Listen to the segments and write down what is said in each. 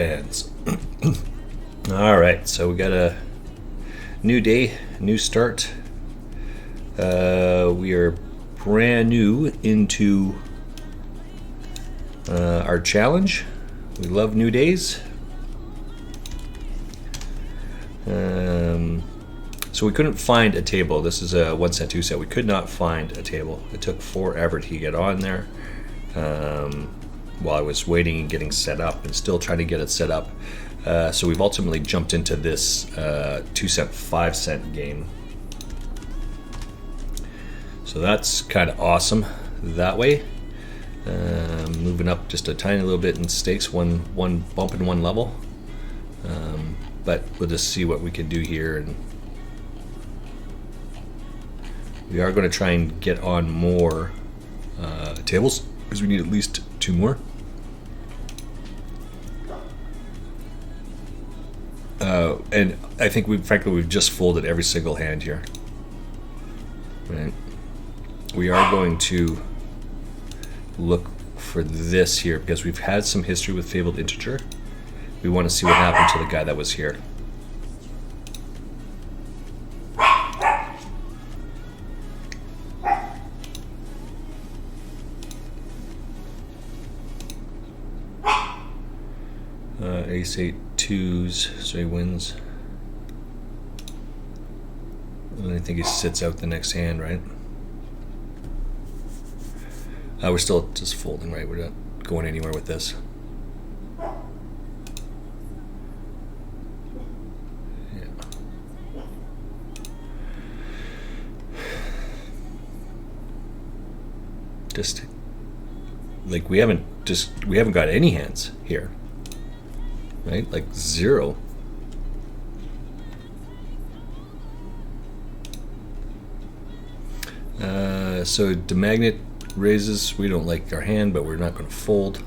Bands. All right, so we got a new day, new start. We are brand new into our challenge. We love new days. So we couldn't find a table. This is a 1 set, 2 set. We could not find a table. It took forever to get on there. While I was waiting and getting set up and still trying to get it set up. So we've ultimately jumped into this 2 cent, 5 cent game. So that's kind of awesome that way. Moving up just a tiny little bit in stakes, one bump in one level. But we'll just see what we can do here. And we are going to try and get on more tables because we need at least 2 more. And I think we've just folded every single hand here. Right. We are going to look for this here because we've had some history with Fabled Integer. We want to see what happened to the guy that was here. Ace 8 twos, so he wins. And I think he sits out the next hand, right? We're still just folding, right? We're not going anywhere with this. Yeah. Just like we haven't got any hands here. Right? Like 0. So the magnet raises. We don't like our hand, but we're not going to fold.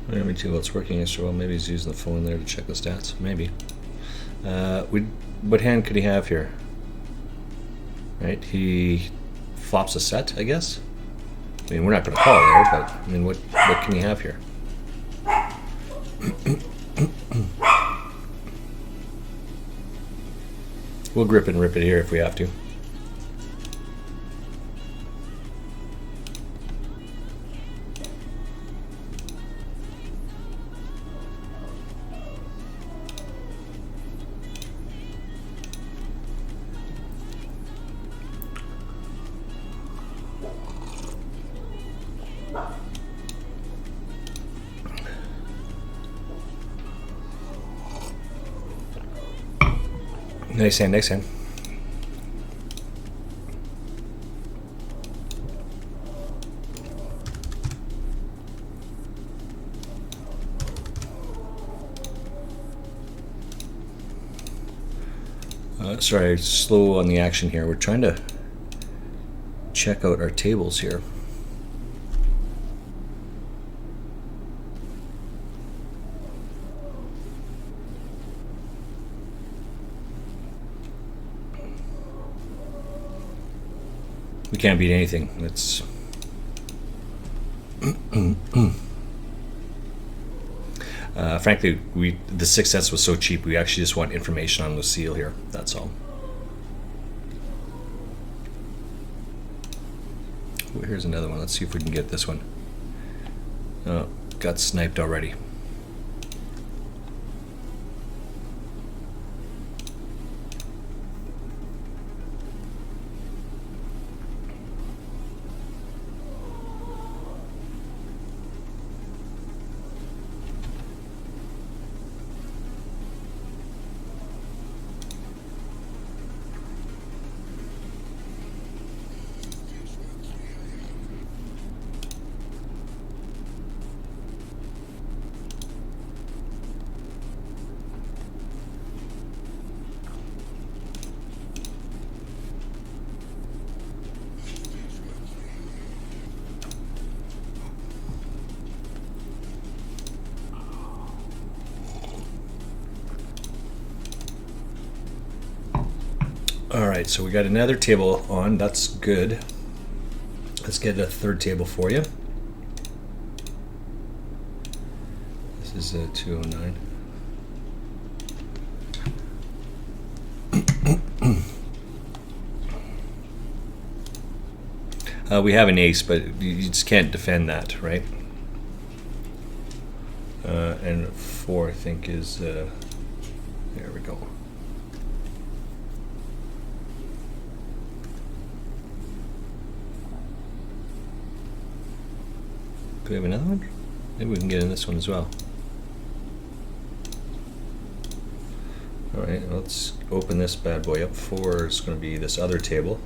Let me see what's working extra well. Maybe he's using the phone there to check the stats. Maybe. What hand could he have here? Right, he flops a set, I guess. I mean, we're not going to call there, but I mean, what can he have here? We'll grip and rip it here if we have to. Nice hand, nice hand. Sorry, slow on the action here. We're trying to check out our tables here. We can't beat anything. It's frankly, the 6 cents was so cheap. We actually just want information on Lucille here. That's all. Ooh, here's another one. Let's see if we can get this one. Oh, got sniped already. All right, so we got another table on. That's good. Let's get a third table for you. This is a 209. We have an ace, but you just can't defend that, right? And 4, I think, is... there we go. Do we have another one? Maybe we can get in this one as well. Alright, let's open this bad boy up. 4 is going to be this other table.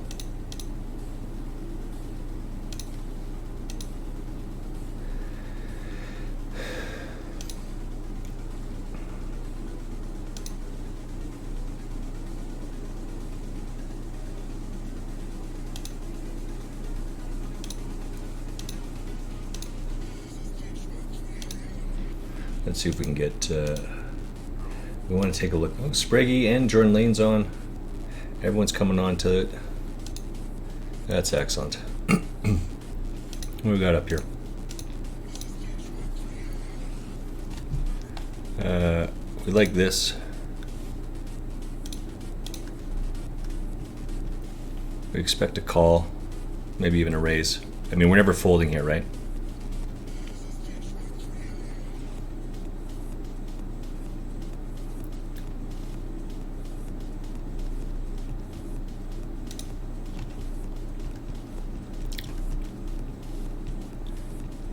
Let's see if we can get... we want to take a look. Oh, Spraggy and Jordan Lane's on. Everyone's coming on to it. That's excellent. What we got up here? We like this. We expect a call, maybe even a raise. I mean, we're never folding here, right?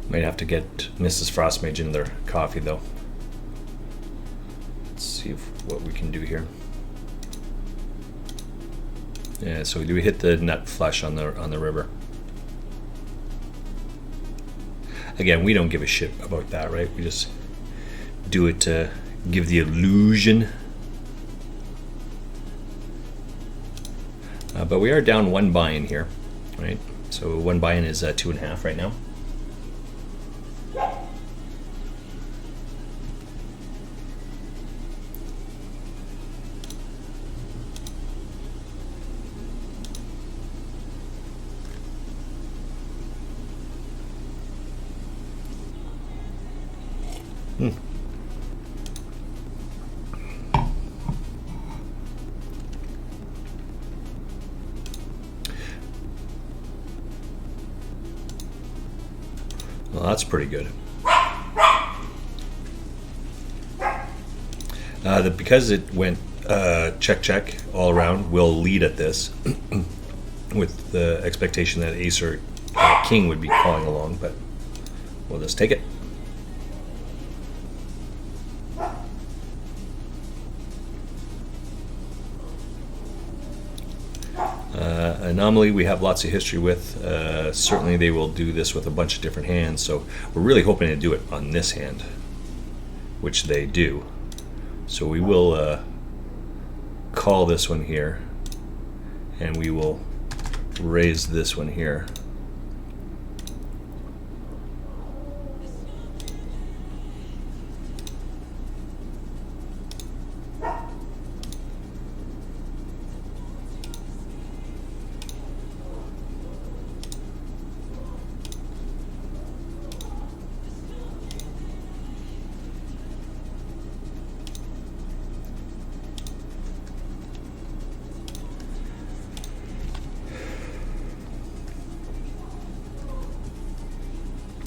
Might have to get Mrs. Frostmage in their coffee, though. Let's see what we can do here. Yeah, so do we hit the nut flush on the river? Again, we don't give a shit about that, right? We just do it to give the illusion. But we are down 1 buy-in here, right? So 1 buy-in is 2.5 right now. Well, that's pretty good. Because it went check check all around, we'll lead at this with the expectation that ace or king would be calling along, but we'll just take it. Anomaly we have lots of history with. Certainly they will do this with a bunch of different hands, so we're really hoping to do it on this hand, which they do. So we will call this one here, and we will raise this one here.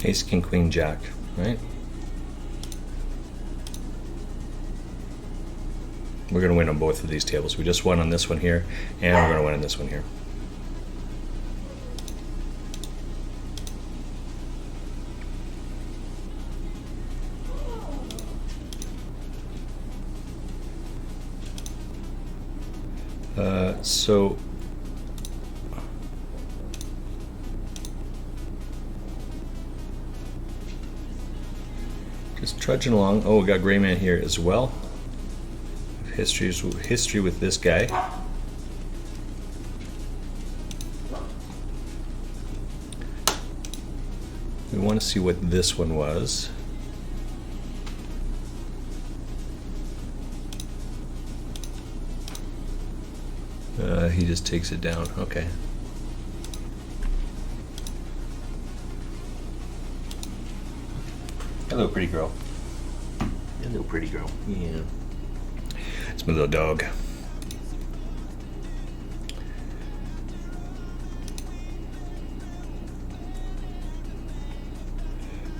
Ace, king, queen, jack, right? We're going to win on both of these tables. We just won on this one here, and we're going to win on this one here. So just trudging along. Oh, we got Gray Man here as well. History with this guy. We want to see what this one was. He just takes it down. Okay. Hello, pretty girl. Hello, pretty girl. Yeah. It's my little dog.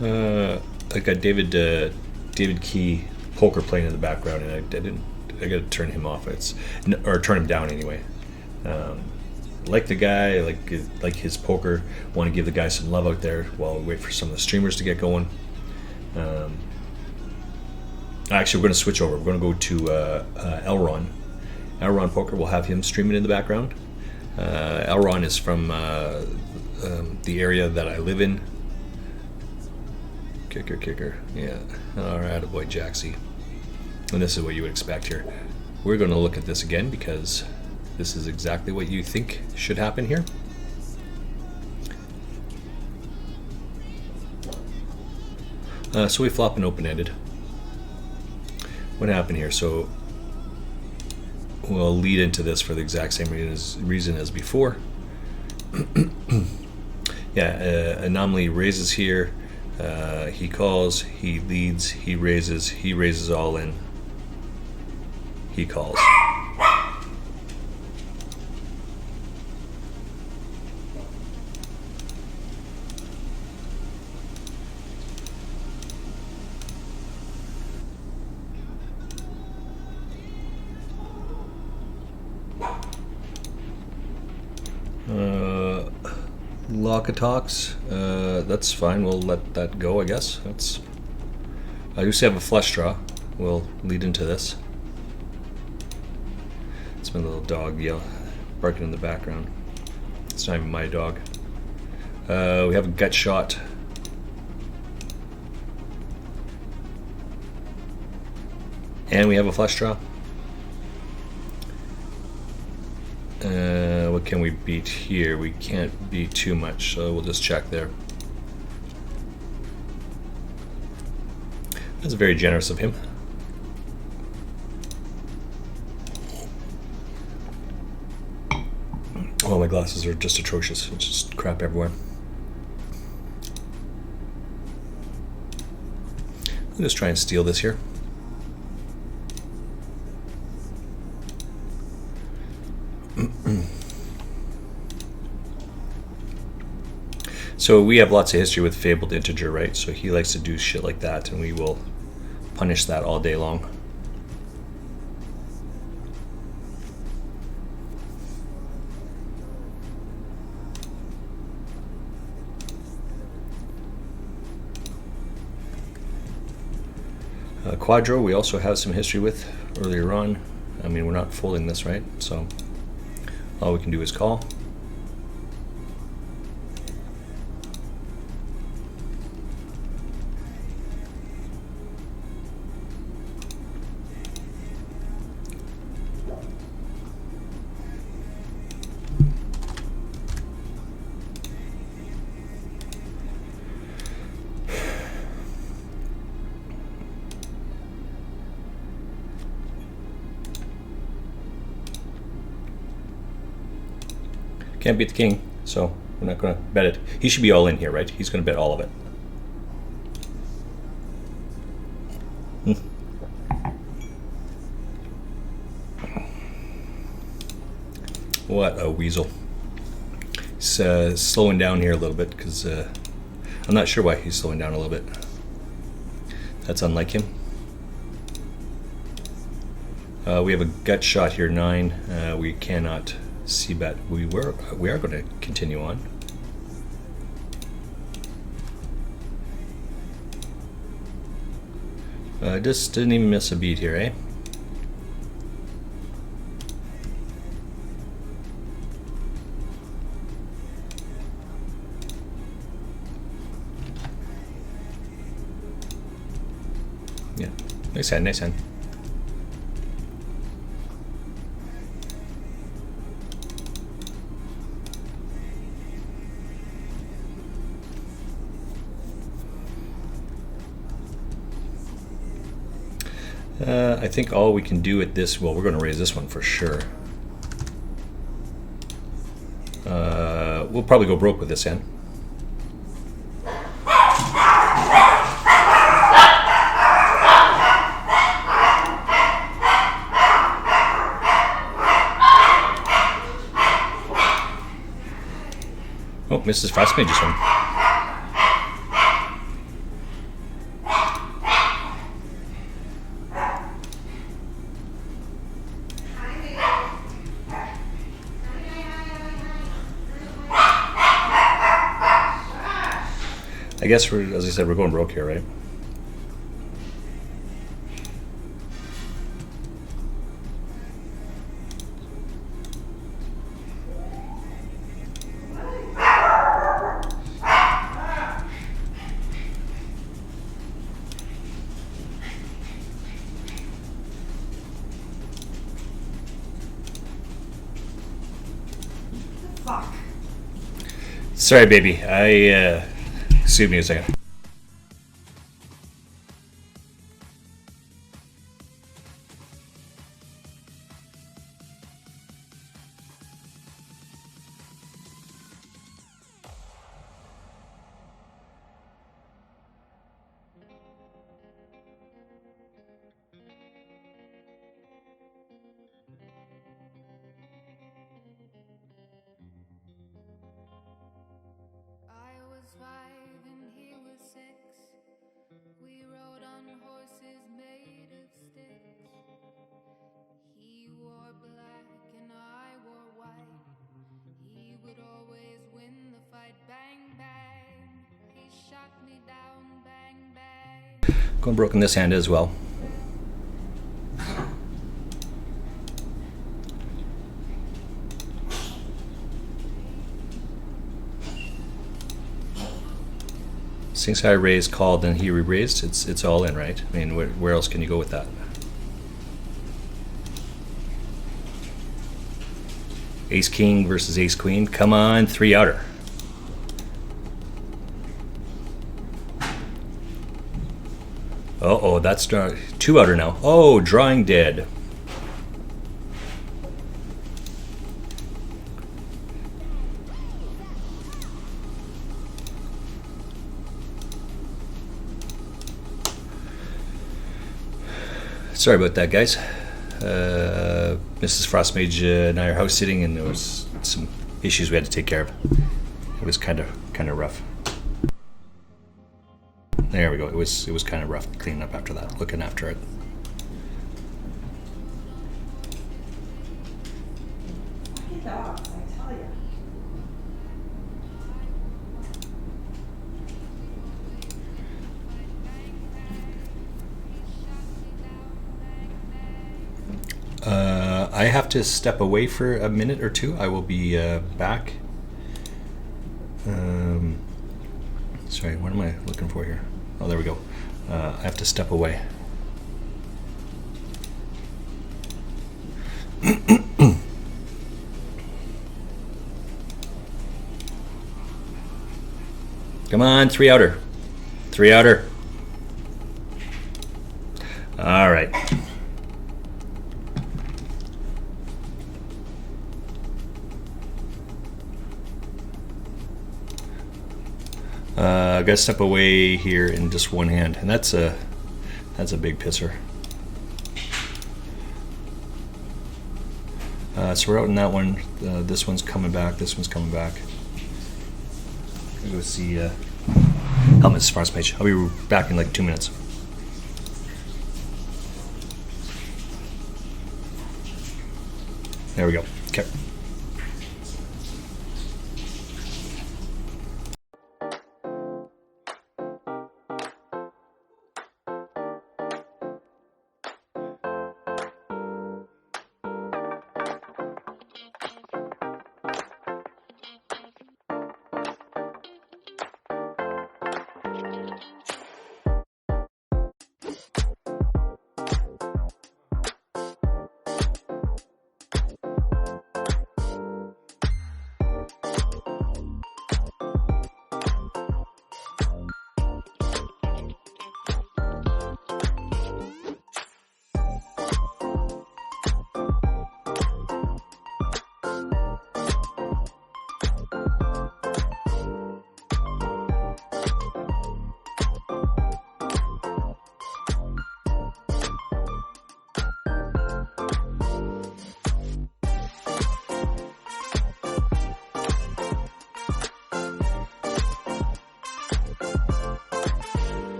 I got David Key poker playing in the background, and I got to turn him off. Or turn him down anyway. Like the guy, like his poker. Want to give the guy some love out there while we wait for some of the streamers to get going. Actually, we're going to switch over. We're going to go to Elron. Elron Poker. We'll have him streaming in the background. Elron is from the area that I live in. Kicker. Yeah. All right, boy, Jaxie. And this is what you would expect here. We're going to look at this again because this is exactly what you think should happen here. So we flop an open-ended. What happened here? So we'll lead into this for the exact same reason as before. Yeah, Anomaly raises here. He calls, he leads, he raises all in. He calls. Lockatox, that's fine. We'll let that go, I guess. I used to have a flush draw. We'll lead into this. It's my little dog barking in the background. It's not even my dog. We have a gut shot. And we have a flush draw. What can we beat here? We can't beat too much, so we'll just check there. That's very generous of him. Oh, my glasses are just atrocious. It's just crap everywhere. I'll just try and steal this here. So we have lots of history with Fabled Integer, right? So he likes to do shit like that, and we will punish that all day long. Quadro, we also have some history with earlier on. I mean, we're not folding this, right? So all we can do is call. Can't beat the king, so we're not going to bet it. He should be all in here, right? He's going to bet all of it. What a weasel. He's slowing down here a little bit because I'm not sure why he's slowing down a little bit. That's unlike him. We have a gut shot here, 9. We cannot c-bet. We are going to continue on. Just didn't even miss a beat here, eh? Yeah, nice hand, nice hand. I think all we can do at this, well, we're going to raise this one for sure. We'll probably go broke with this hand. Oh, Mrs. Frostmage just won. I guess as I said, we're going broke here, right? Fuck. Sorry, baby. Excuse me a second. I was 5 and he was 6. We rode on horses made of sticks. He wore black and I wore white. He would always win the fight. Bang, bang. He shot me down. Bang, bang. Going broke in this hand as well. Since I raised, called, and he re-raised, it's all in, right? I mean, where else can you go with that? Ace King versus Ace Queen. Come on, 3 outer. Uh-oh, that's 2 outer now. Oh, drawing dead. Sorry about that, guys. Mrs. Frostmage and I are house sitting, and there was some issues we had to take care of. It was kind of rough. There we go. It was kind of rough cleaning up after that, looking after it. Dogs, I tell you. I have to step away for a minute or two. I will be back. Sorry, what am I looking for here? Oh, there we go. I have to step away. Come on, 3 outer. 3 outer. All right. I gotta step away here in just one hand, and that's a big pisser. So we're out in that one. This one's coming back. This one's coming back. I'm gonna go see Helmet's Frostmage. I'll be back in like 2 minutes. There we go. Okay.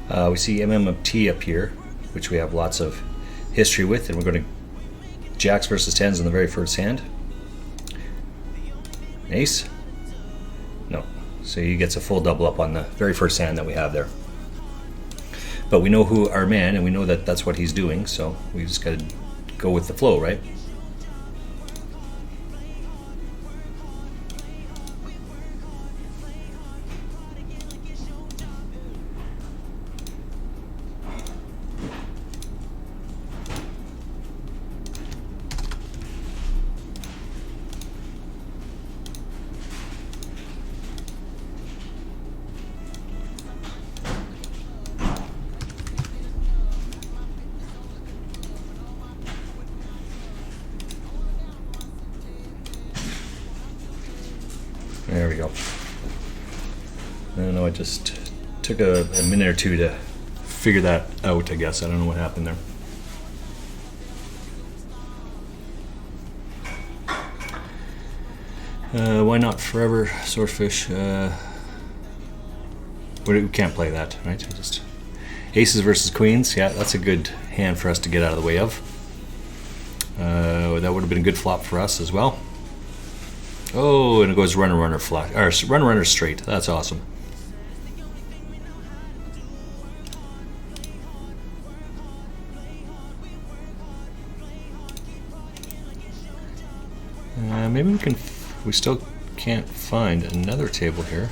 We see MMT up here, which we have lots of history with, and we're going to jacks versus tens in the very first hand. Ace? No. So he gets a full double up on the very first hand that we have there. But we know who our man, and we know that that's what he's doing, so we just got to go with the flow, right? There we go. I don't know, it just took a minute or two to figure that out, I guess. I don't know what happened there. Why not Forever Swordfish? We can't play that, right? Just aces versus queens. Yeah, that's a good hand for us to get out of the way of. That would have been a good flop for us as well. Oh, and it goes runner flat, or runner straight. That's awesome. Maybe we can. We still can't find another table here.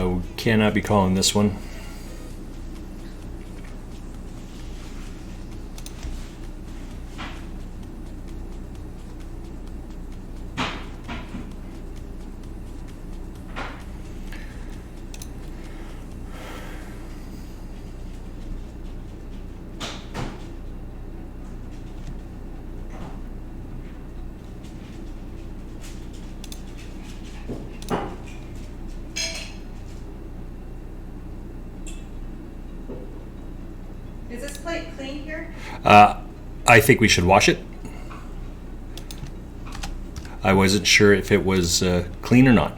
We cannot be calling this one. Is this plate clean here? I think we should wash it. I wasn't sure if it was clean or not.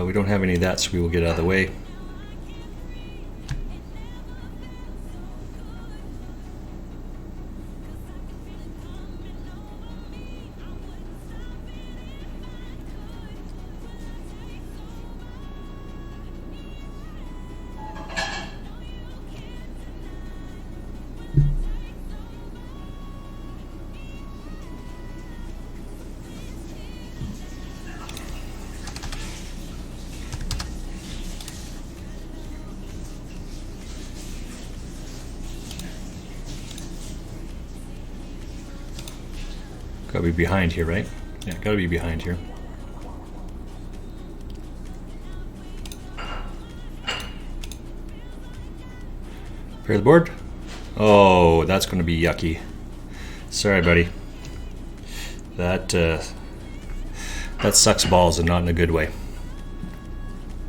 We don't have any of that, so we will get out of the way. Gotta be behind here, right? Yeah, gotta be behind here. Pair the board. Oh, that's gonna be yucky. Sorry, buddy. That sucks balls and not in a good way.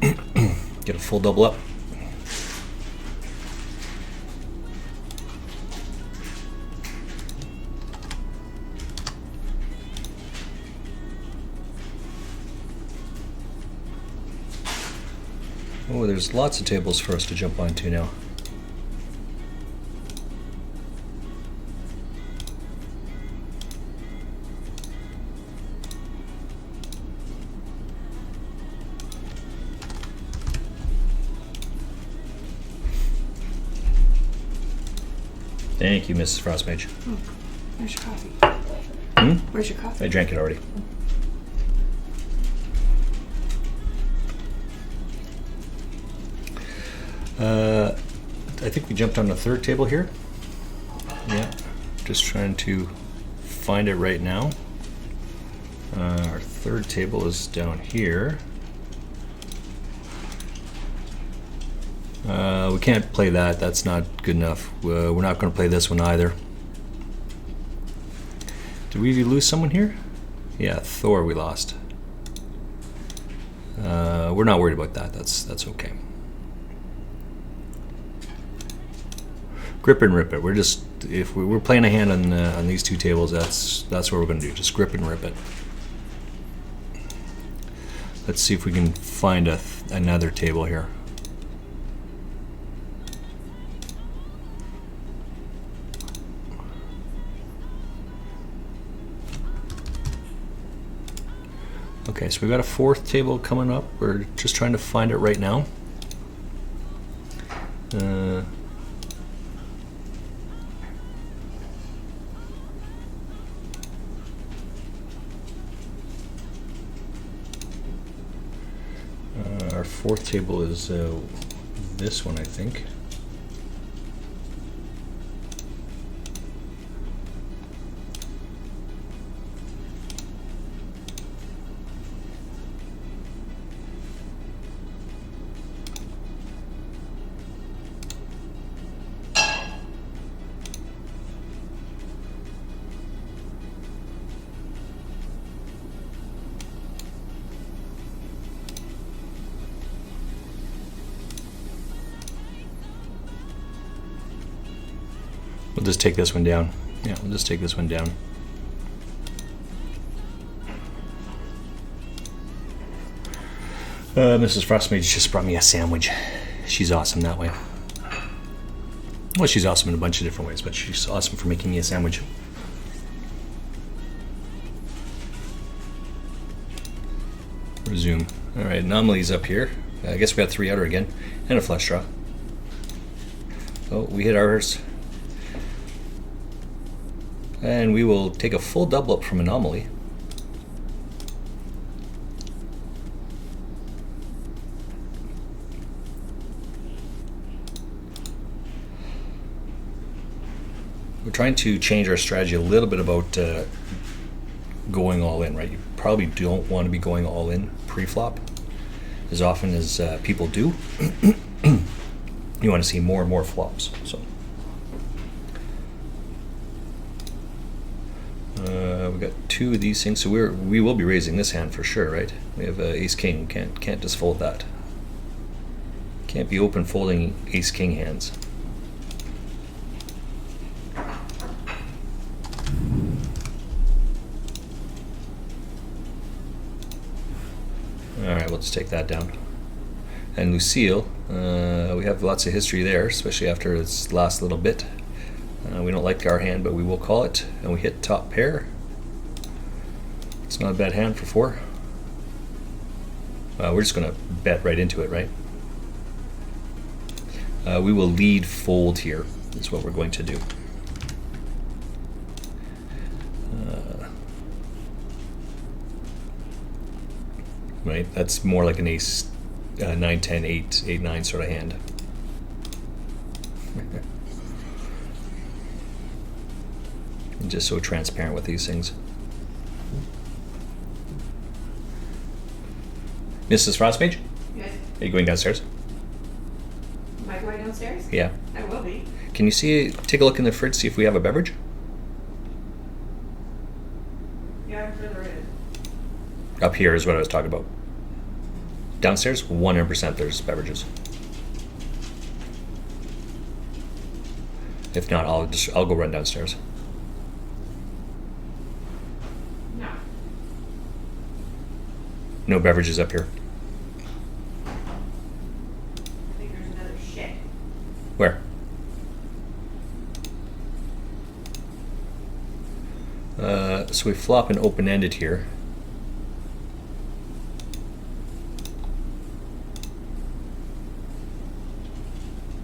Get a full double up. Oh, there's lots of tables for us to jump onto now. Thank you, Mrs. Frostmage. Here's your coffee. Where's your coffee? I drank it already. I think we jumped on the third table here. Yeah, just trying to find it right now. Our third table is down here. We can't play that. That's not good enough. We're not going to play this one either. Did we lose someone here? Yeah, Thor we lost. We're not worried about that. That's okay. Grip and rip it. We're just, if we're playing a hand on these two tables, that's what we're going to do. Just grip and rip it. Let's see if we can find another table here. Okay, so we've got a fourth table coming up. We're just trying to find it right now. Our fourth table is this one, I think. We'll just take this one down. Yeah, we'll just take this one down. Mrs. Frostmage just brought me a sandwich. She's awesome that way. Well, she's awesome in a bunch of different ways, but she's awesome for making me a sandwich. Resume. All right, anomalies up here. I guess we got 3 outer again, and a flush draw. Oh, we hit ours. And we will take a full double up from anomaly. We're trying to change our strategy a little bit about going all in, right? You probably don't want to be going all in pre-flop as often as people do. You want to see more and more flops. So we got 2 of these things, so we will be raising this hand for sure, right? We have ace king. We can't just fold that. Can't be open folding ace king hands. All right, we'll just take that down. And Lucille, we have lots of history there, especially after its last little bit. We don't like our hand, but we will call it, and we hit top pair. It's not a bad hand for 4. We're just going to bet right into it, right? We will lead fold here, is what we're going to do. Right, that's more like an ace 9, 10, 8, 8, 9 sort of hand. I'm just so transparent with these things. Mrs. Frostmage? Yes. Are you going downstairs? Am I going downstairs? Yeah. I will be. Can you take a look in the fridge, see if we have a beverage? Yeah, I'm further in. Up here is what I was talking about. Downstairs, 100% there's beverages. If not, I'll go run downstairs. No. No beverages up here. I think there's another shit. Where? So we flop an open-ended here.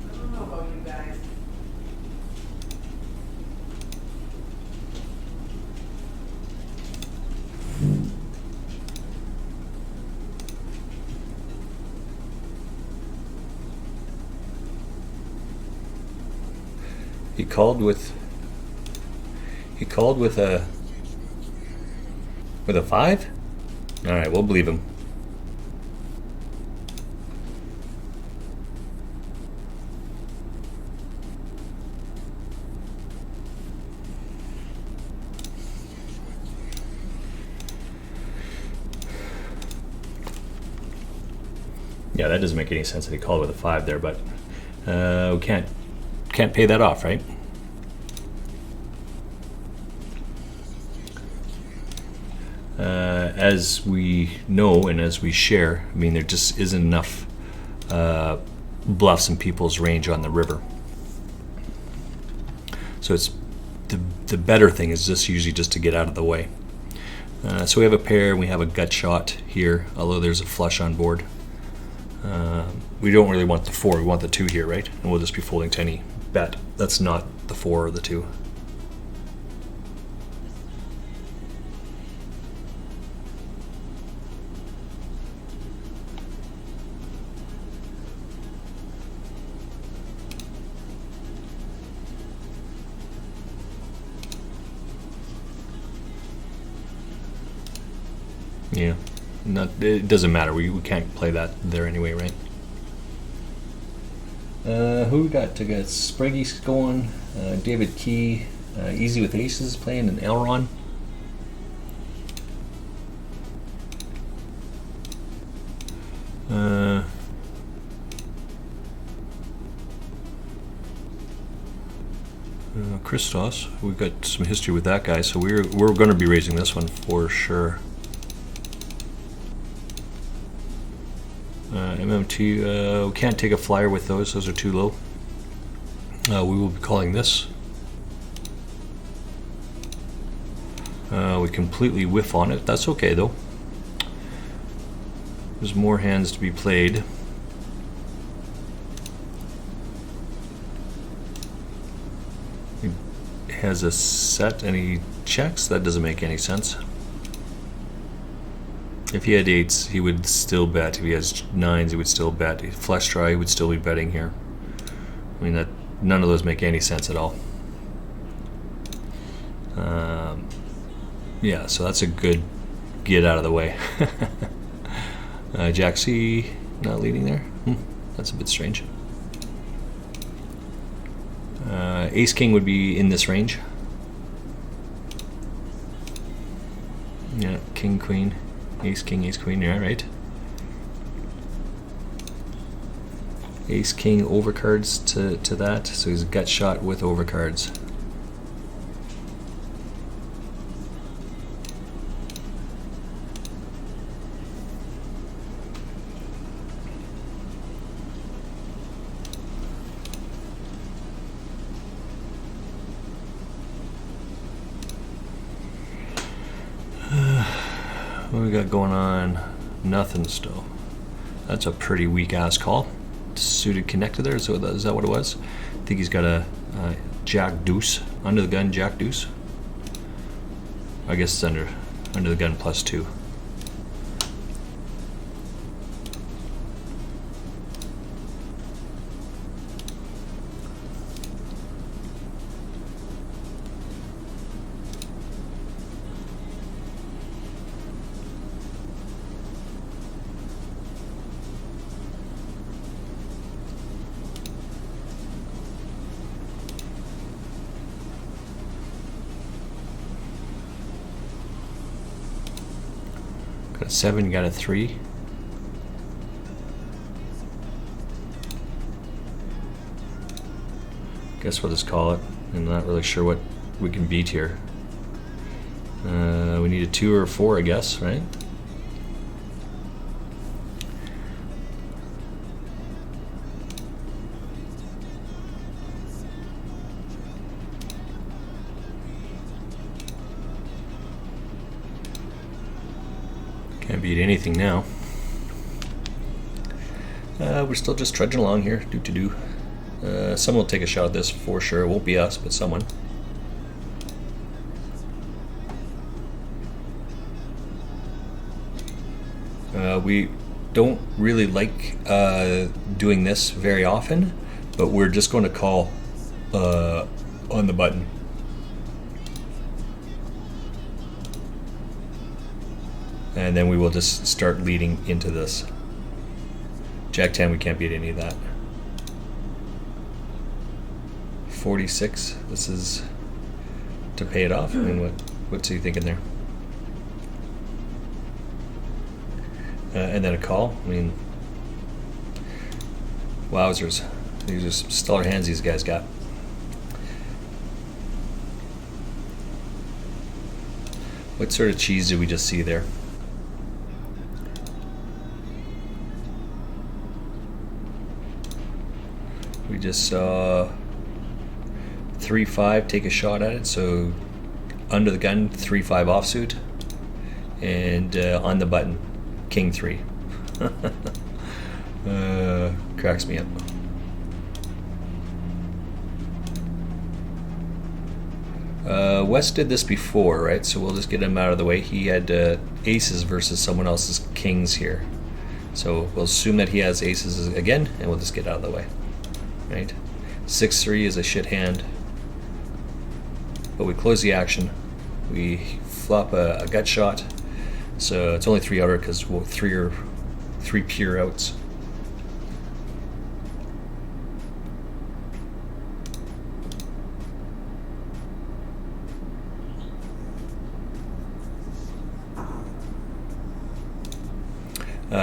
I don't know about you guys. called with a 5? All right, we'll believe him. Yeah, that doesn't make any sense that he called with a 5 there, but we can't pay that off, right? As we know and as we share, I mean, there just isn't enough bluffs in people's range on the river. So it's the better thing is just usually just to get out of the way. So we have a pair, we have a gut shot here, although there's a flush on board. We don't really want the 4, we want the 2 here, right? And we'll just be folding to any bet that's not the 4 or the 2. Yeah, it doesn't matter. We can't play that there anyway, right? Who we got? We got Spraggy's going, David Key, Easy with Aces playing, and Elron. Christos, we've got some history with that guy, so we're going to be raising this one for sure. MMT, we can't take a flyer with those are too low. We will be calling this. We completely whiff on it. That's okay though. There's more hands to be played. He has a set and he checks. That doesn't make any sense. If he had 8s, he would still bet. If he has 9s, he would still bet. Flush draw, he would still be betting here. I mean, none of those make any sense at all. Yeah, so that's a good get out of the way. Jack C not leading there. That's a bit strange. Ace King would be in this range. Yeah, King Queen. Ace, King, Ace, Queen, yeah, right. Ace, King, overcards to that, so he's a gut shot with overcards. What we got going on? Nothing still. That's a pretty weak ass call. Suited connected there, so is that what it was? I think he's got a Jack Deuce. Under the gun Jack Deuce. I guess it's under the gun +2. Got a 7, got a 3. Guess we'll just call it. I'm not really sure what we can beat here. We need a 2 or a 4, I guess, right? Can't beat anything now. We're still just trudging along here. Someone will take a shot at this for sure. It won't be us, but someone. We don't really like doing this very often, but we're just going to call on the button. And then we will just start leading into this. Jack 10, we can't beat any of that. 46, this is to pay it off. I mean, what's he thinking there? And then a call. I mean, wowzers. These are some stellar hands these guys got. What sort of cheese did we just see there? We just saw 3-5 take a shot at it, so under the gun 3-5 offsuit, and on the button King 3. Cracks me up. Wes did this before, right? So we'll just get him out of the way. He had aces versus someone else's kings here, so we'll assume that he has aces again, and we'll just get out of the way. Right, 6-3 is a shit hand, but we close the action. We flop a gut shot, so it's only 3 outer because we'll 3 pure outs.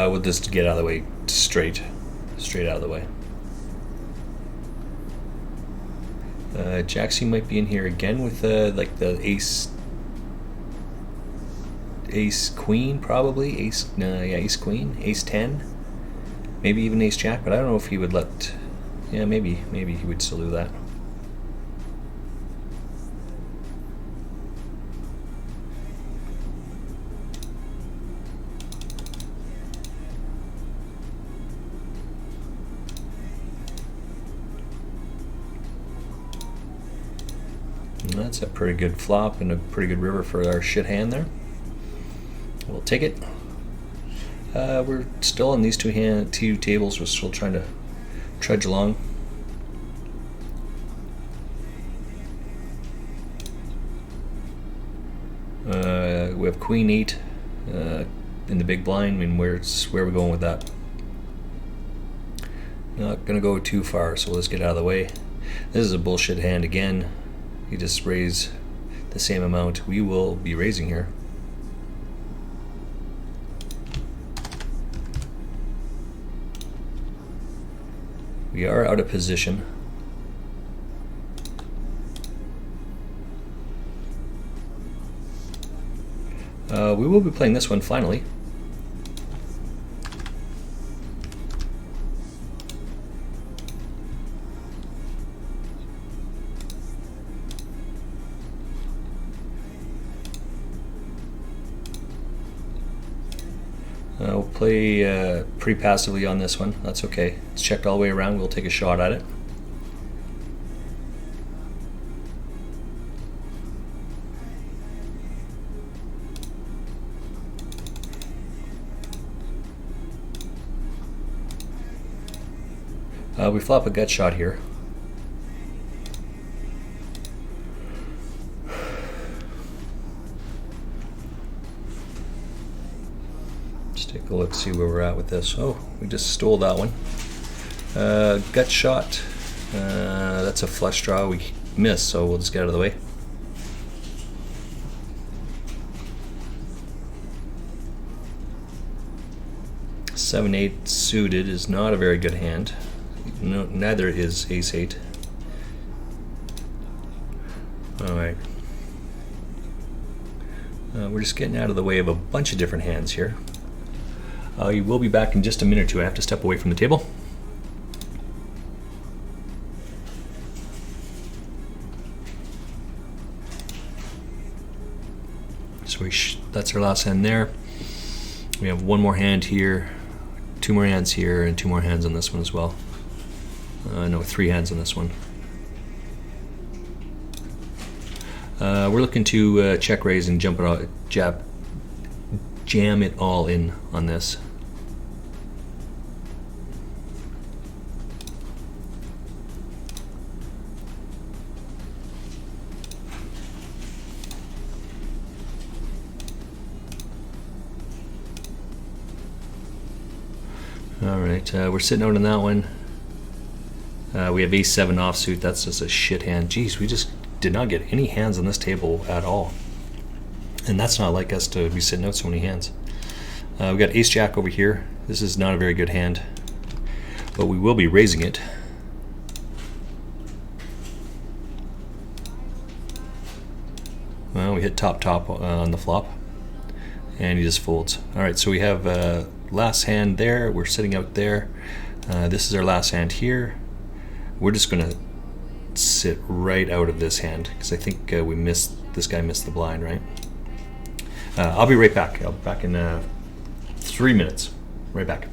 We'll just get out of the way, straight out of the way. Jaxie might be in here again with like the ace queen, probably ace queen, ace 10, maybe even ace jack, but I don't know if he would let. Yeah, maybe he would still do that. That's a pretty good flop and a pretty good river for our shit hand there. We'll take it. We're still on these two tables. We're still trying to trudge along. We have Queen 8 in the big blind. I mean, where are we going with that? Not gonna go too far, so let's get out of the way. This is a bullshit hand again. You just raise the same amount we will be raising here. We are out of position. We will be playing this one finally. We'll play pretty passively on this one. That's okay. It's checked all the way around. We'll take a shot at it. We flop a gut shot here. Take a look, see where we're at with this. Oh, we just stole that one. Gut shot. That's a flush draw. We missed, so we'll just get out of the way. Seven, 8 suited is not a very good hand. No, neither is ace 8. All right. We're just getting out of the way of a bunch of different hands here. You will be back in just a minute or two. I have to step away from the table. So that's our last hand there. We have one more hand here, 2 more hands here, and 2 more hands on this one as well. No, 3 hands on this one. We're looking to check raise and jump it all, jam it all in on this. All right, we're sitting out on that one. We have ace-7 offsuit. That's just a shit hand. Jeez, we just did not get any hands on this table at all. And that's not like us to be sitting out so many hands. We got ace-jack over here. This is not a very good hand, but we will be raising it. Well, we hit top on the flop, and he just folds. All right, so we have last hand there. We're sitting out there. This is our last hand here. We're just gonna sit right out of this hand because I think this guy missed the blind, right? I'll be right back. I'll be back in 3 minutes. Right back.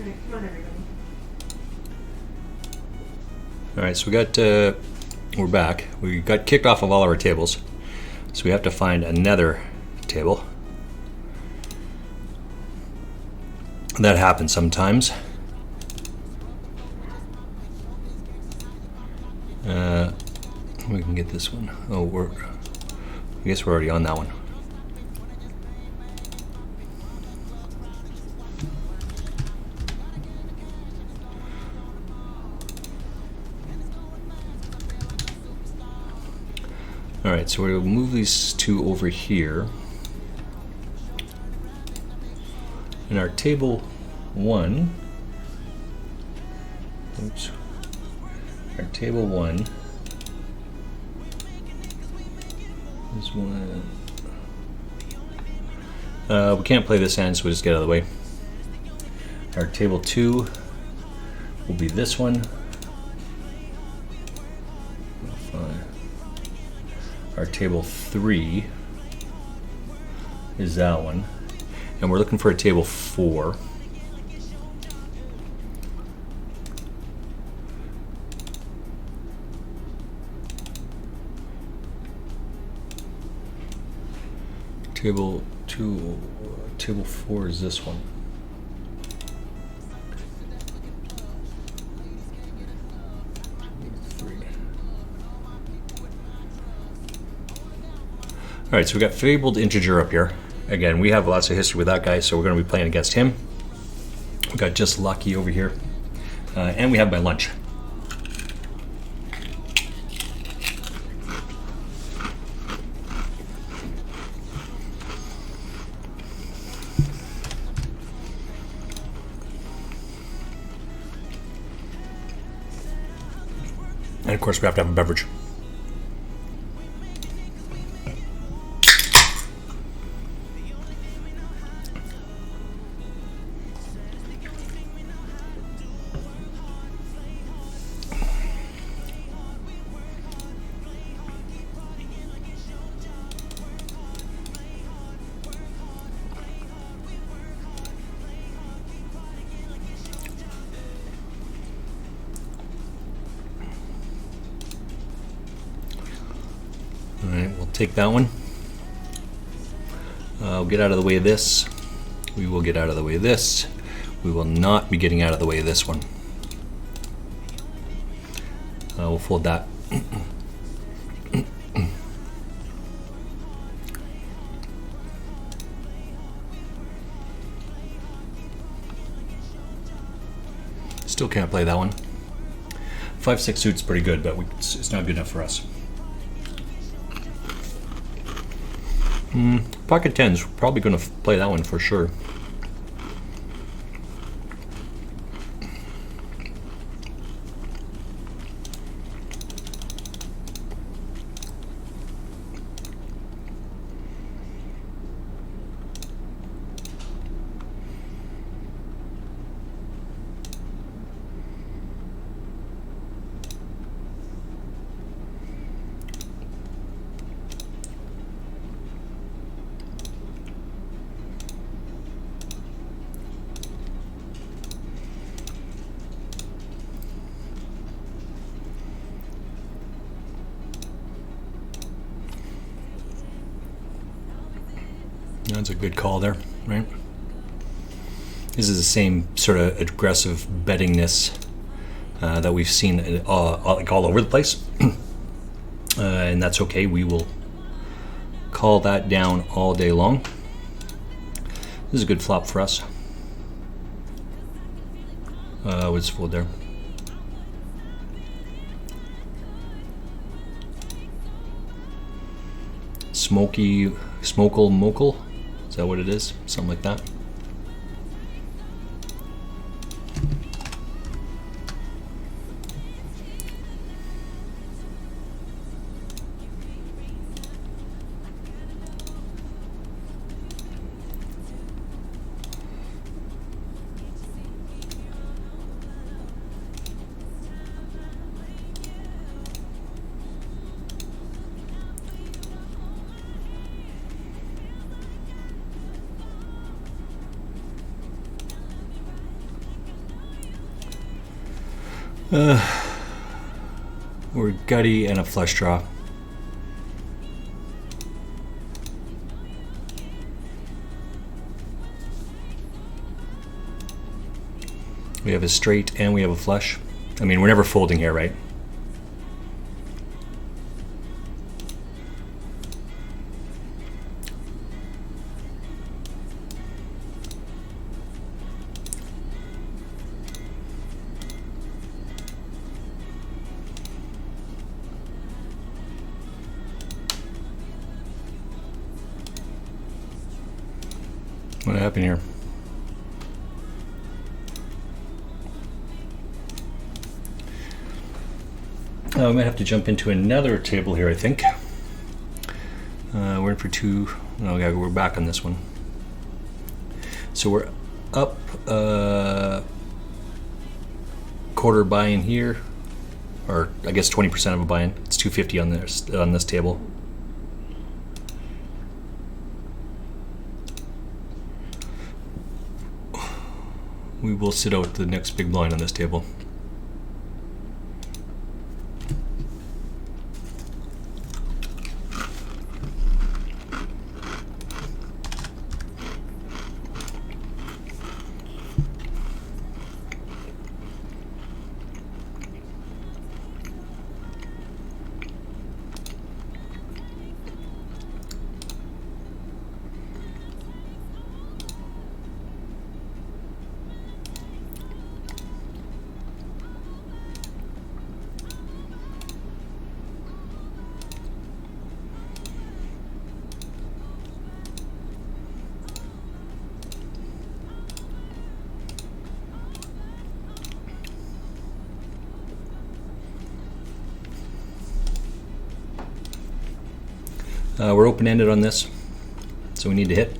Alright, come on, everybody. All right, so we're back. We got kicked off of all our tables, so we have to find another table. That happens sometimes. We can get this one. Oh, I guess we're already on that one. All right, so we'll move these two over here. In our table 1, oops, our table 1 is one. We can't play this hand, so we'll just get out of the way. Our table 2 will be this one. Our table 3 is that one. And we're looking for a table 4. Table 2, table 4 is this one. All right, so we got Fabled Integer up here. Again, we have lots of history with that guy, so we're going to be playing against him. We got Just Lucky over here, and we have my lunch. And of course, we have to have a beverage. Alright, we'll take that one. We'll get out of the way of this. We will get out of the way of this. We will not be getting out of the way of this one. We'll fold that. Still can't play that one. 5-6 suit's pretty good, but it's not good enough for us. Pocket 10's probably going to play that one for sure. That's a good call there, right? This is the same sort of aggressive bettingness that we've seen like all over the place. And that's okay. We will call that down all day long. This is a good flop for us. What's fold there? Smokey, Smokle, Mokle? Is that what it is? Something like that. We're gutty and a flush draw. We have a straight and we have a flush. I mean, we're never folding here, right? What happened here? We might have to jump into another table here, I think. We're in for two. No, yeah, we're back on this one. So we're up quarter buy-in here, or I guess 20% of a buy-in. It's 250 on this table. We will sit out the next big blind on this table. We're open-ended on this, so we need to hit.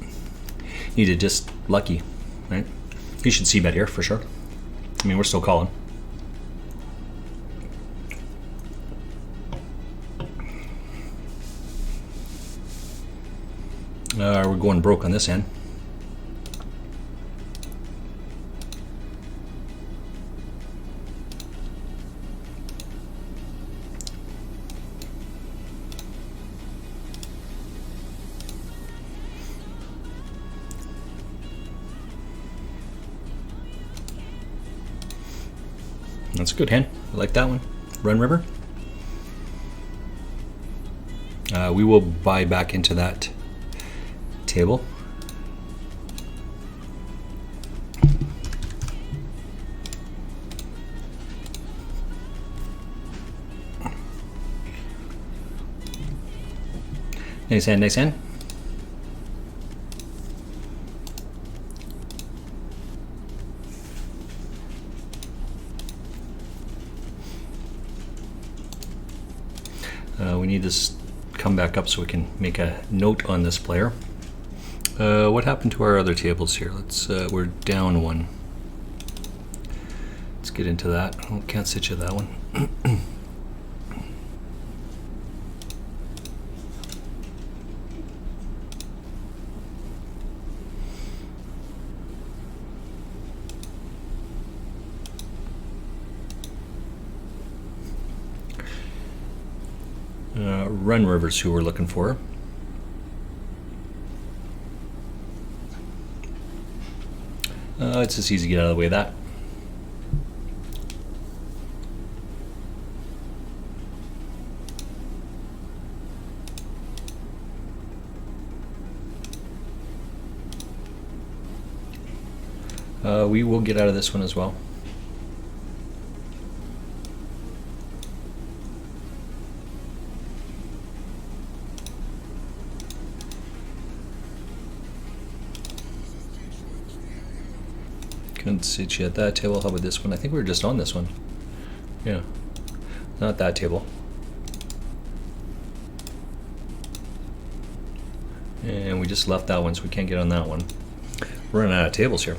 Need to just lucky, right? You should see bet here for sure. I mean, we're still calling. We're going broke on this end. That's a good hand. I like that one. Run river. We will buy back into that table. Nice hand, nice hand. We need this come back up so we can make a note on this player. What happened to our other tables here? We're down one. Let's get into that. Oh, can't sit you that one. Run rivers who we're looking for. It's just easy to get out of the way of that. We will get out of this one as well. Couldn't sit you at that table. How about this one? I think we were just on this one. Yeah, not that table. And we just left that one, so we can't get on that one. We're running out of tables here.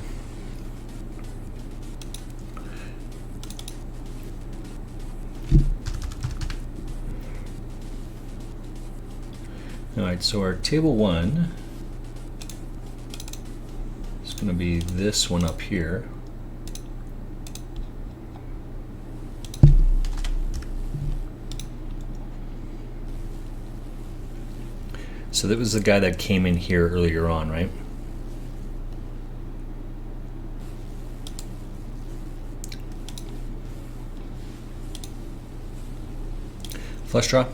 Alright, so our table one is going to be this one up here. So that was the guy that came in here earlier on, right? Flush draw.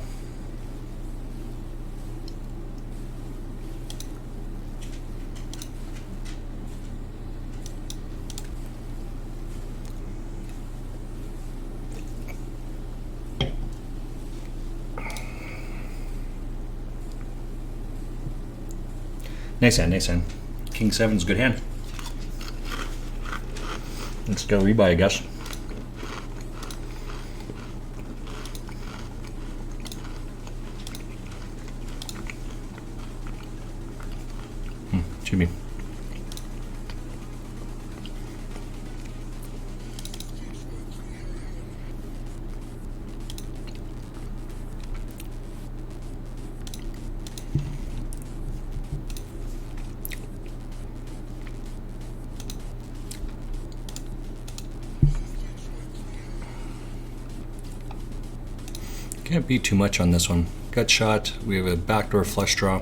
Nice hand, nice hand. King 7's a good hand. Let's go rebuy, I guess. Should be. Can't beat too much on this one. Gut shot. We have a backdoor flush draw.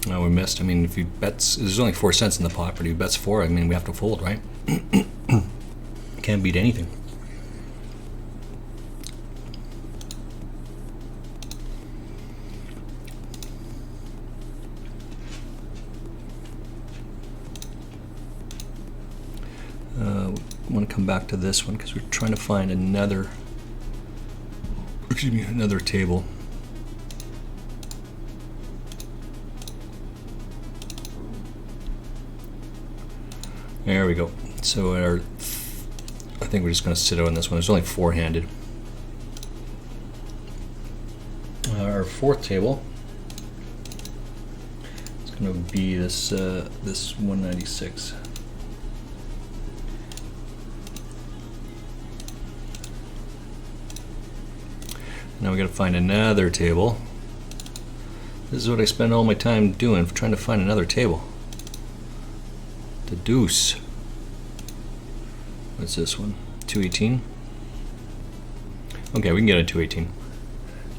We missed. I mean, if he bets, there's only 4 cents in the pot, but if he bets 4, I mean, we have to fold, right? Can't beat anything. I want to come back to this one because we're trying to find another table. There we go. So I think we're just going to sit out on this one. There's only 4-handed. Our 4th table is going to be this 196. Now we got to find another table. This is what I spend all my time doing, trying to find another table. The deuce. What's this one? 218? Okay, we can get a 218.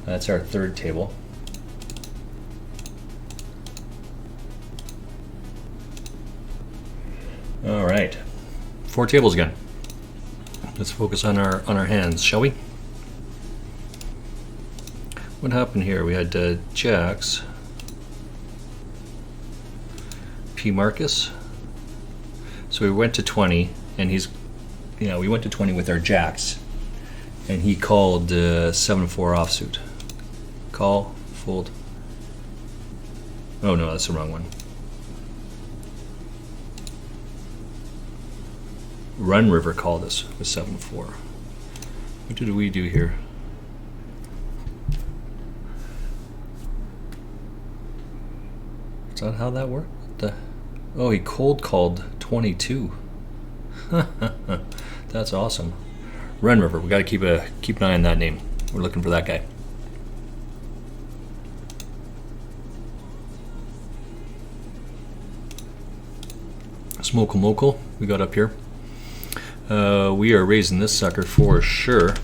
That's our 3rd table. All right, 4 tables again. Let's focus on our hands, shall we? What happened here? We had jacks, P Marcus. So we went to 20, and we went to 20 with our jacks, and he called 7-4 offsuit. Call, fold. Oh no, that's the wrong one. Run River called us with 7-4. What did we do here? Is that how that worked? Oh, he cold called 22. That's awesome. Run River. We got to keep an eye on that name. We're looking for that guy. Smoke local. We got up here. We are raising this sucker for sure.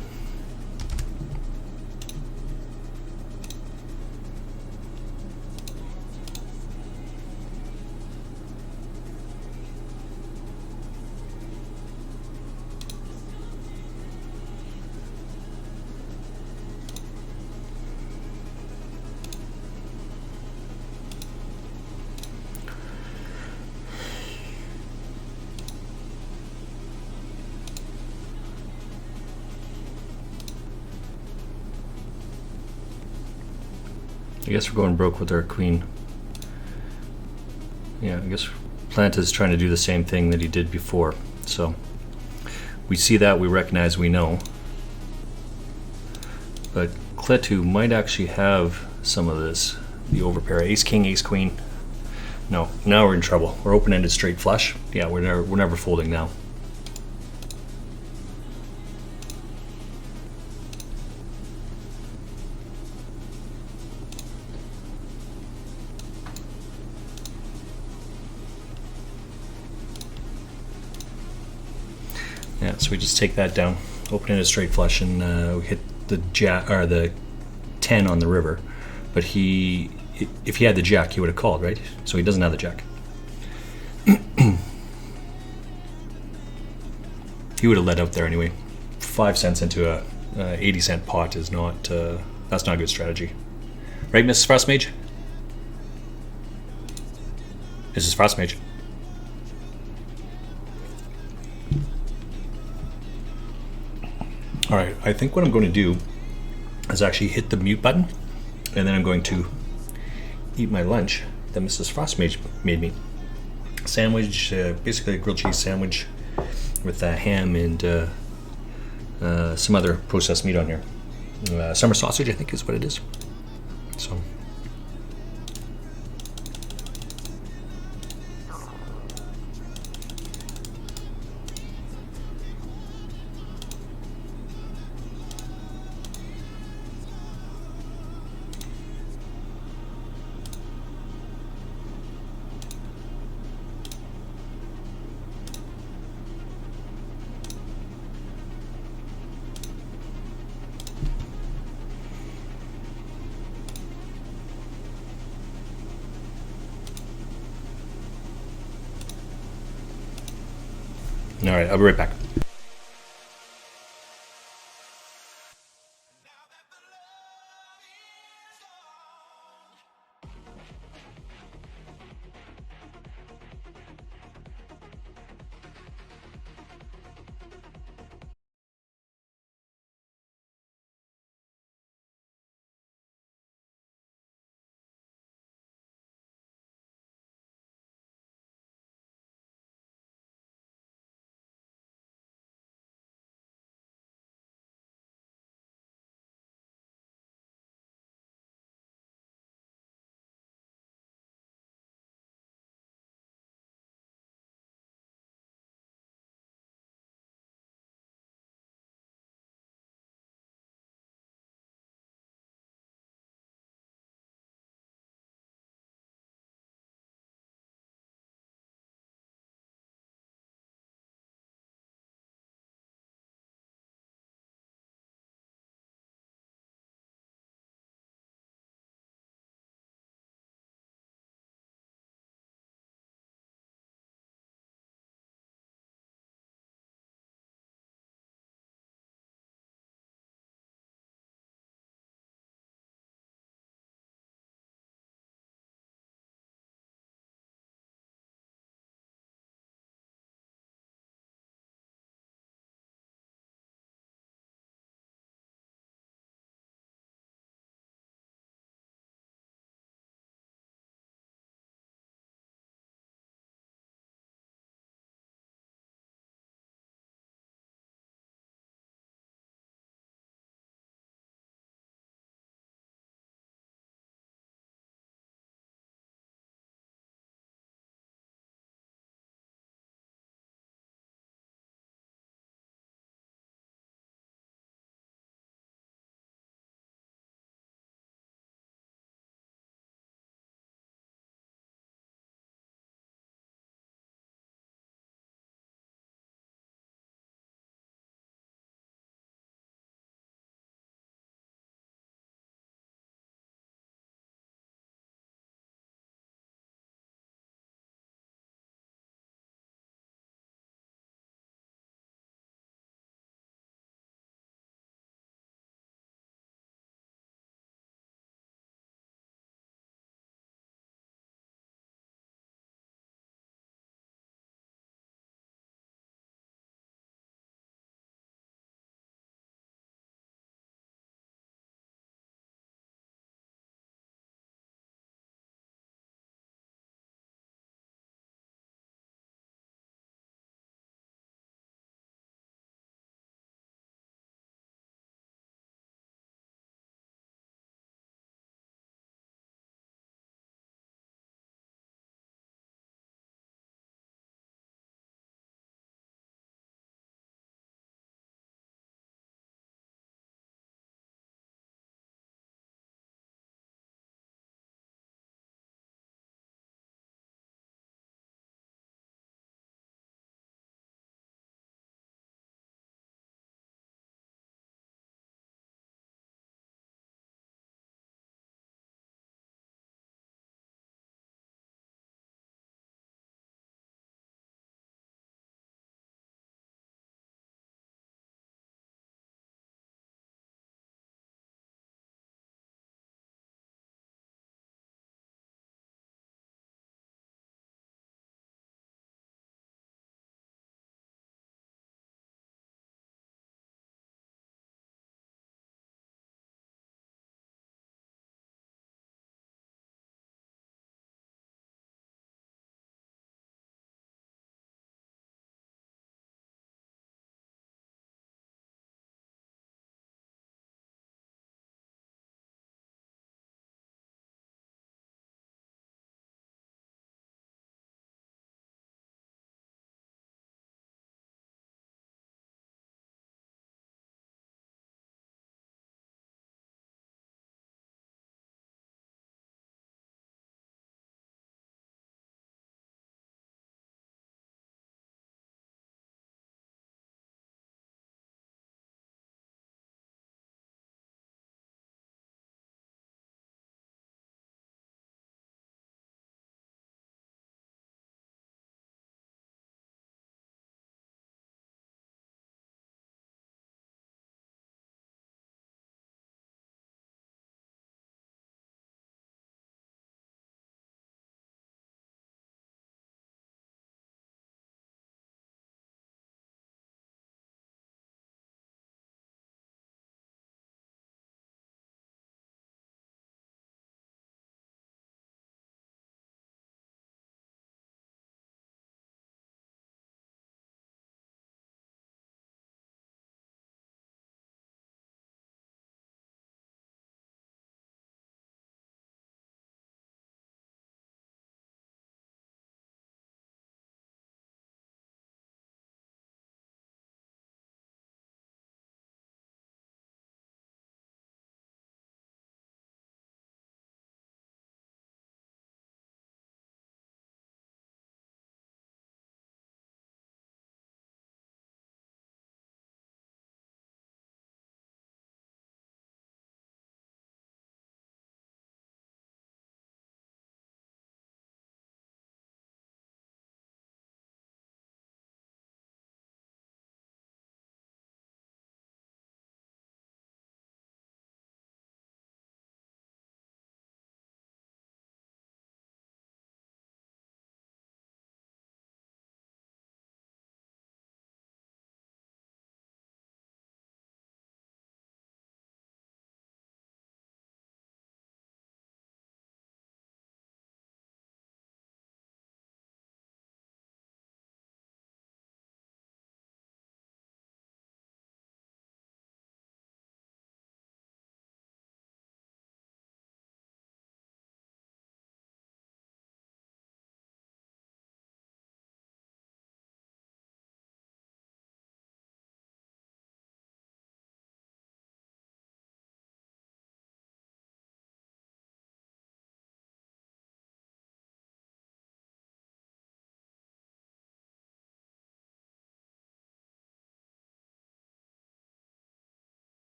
I guess we're going broke with our queen. Yeah, I guess Planta's trying to do the same thing that he did before. So we see that, we recognize, we know. But Kletu might actually have some of this. The overpair, ace king, ace queen. No, now we're in trouble. We're open-ended straight flush. Yeah, we're never folding now. Yeah, so we just take that down, open in a straight flush, and we hit the jack or the 10 on the river. But he if he had the jack, he would have called, right? So he doesn't have the jack. He would have led out there anyway. 5 cents into a 80-cent pot is not. That's not a good strategy, right, Mrs. Frostmage? Mrs. Frostmage. All right, I think what I'm going to do is actually hit the mute button, and then I'm going to eat my lunch that Mrs. Frostmage made me. Sandwich, basically a grilled cheese sandwich with ham and some other processed meat on here. Summer sausage, I think, is what it is. So. All right, I'll be right back.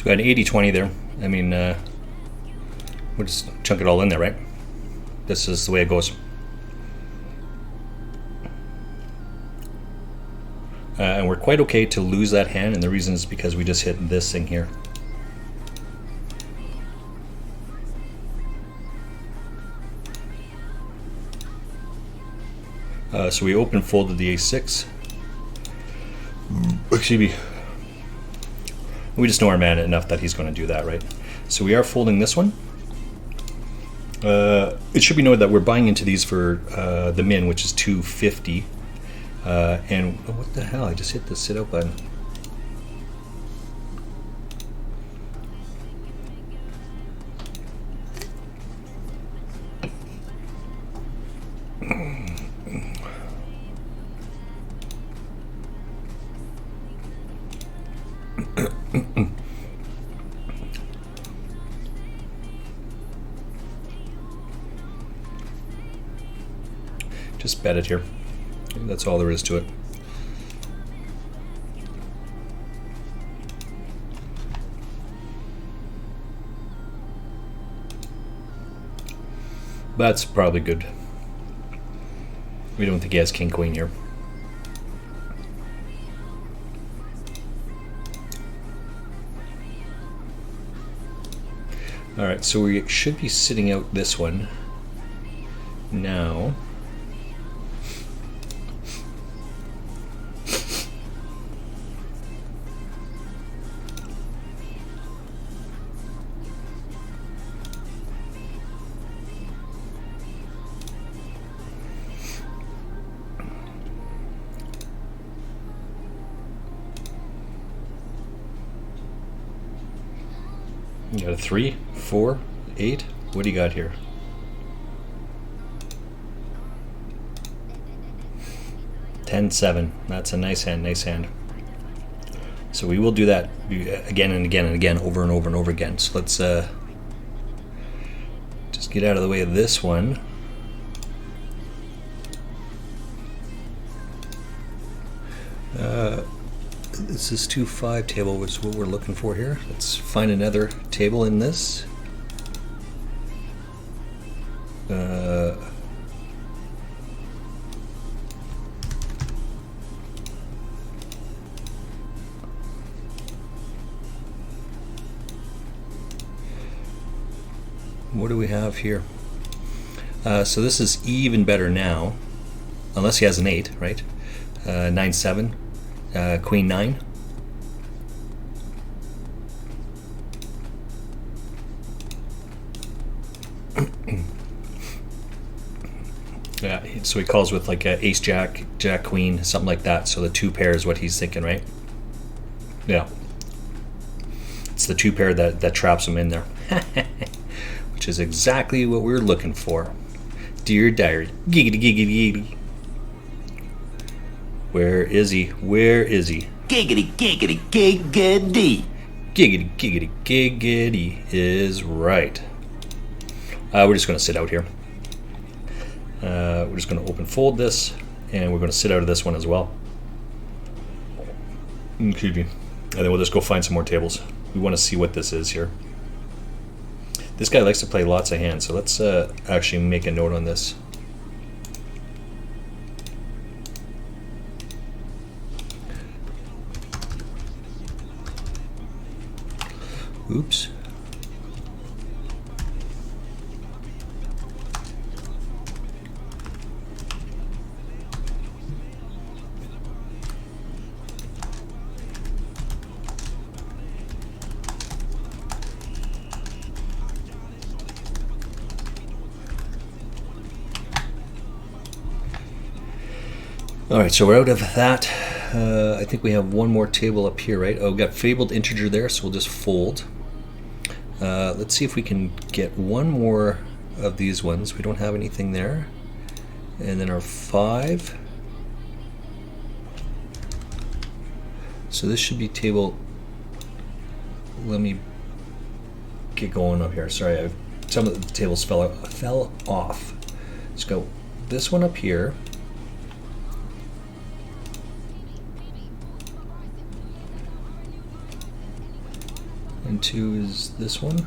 So we got an 80-20 there. I mean, we'll just chunk it all in there, right? This is the way it goes. And we're quite okay to lose that hand, and the reason is because we just hit this thing here. So we open folded the A6. Excuse me. We just know our man enough that he's going to do that, right? So we are folding this one. It should be noted that we're buying into these for the min, which is 250. And oh, what the hell? I just hit the sit out button. Just bet it here. That's all there is to it. That's probably good. We don't think he has king queen here. All right, so we should be sitting out this one now. You got a 3, 4, 8. What do you got here? Ten, 7. That's a nice hand, nice hand. So we will do that again and again and again, over and over and over again. So let's just get out of the way of this one. This is 2-5 table, which is what we're looking for here. Let's find another table in this. What do we have here? So this is even better now, unless he has an 8, right? 9-7, Queen 9. Yeah, so he calls with like a Ace Jack, Jack Queen, something like that. So the 2 pair is what he's thinking, right? Yeah. It's the 2 pair that traps him in there. Which is exactly what we're looking for. Dear diary. Giggity, giggity, giggity. Where is he? Where is he? Giggity, giggity, giggity. Giggity, giggity, giggity is right. We're just going to sit out here. We're just going to open fold this, and we're going to sit out of this one as well. Excuse me. And then we'll just go find some more tables. We want to see what this is here. This guy likes to play lots of hands, so let's actually make a note on this. Oops. All right, so we're out of that. I think we have one more table up here, right? Oh, we got Fabled Integer there, so we'll just fold. Let's see if we can get one more of these ones. We don't have anything there. And then our 5. So this should be table. Let me get going up here. Sorry, some of the tables fell off. Let's go this one up here. and 2 is this one.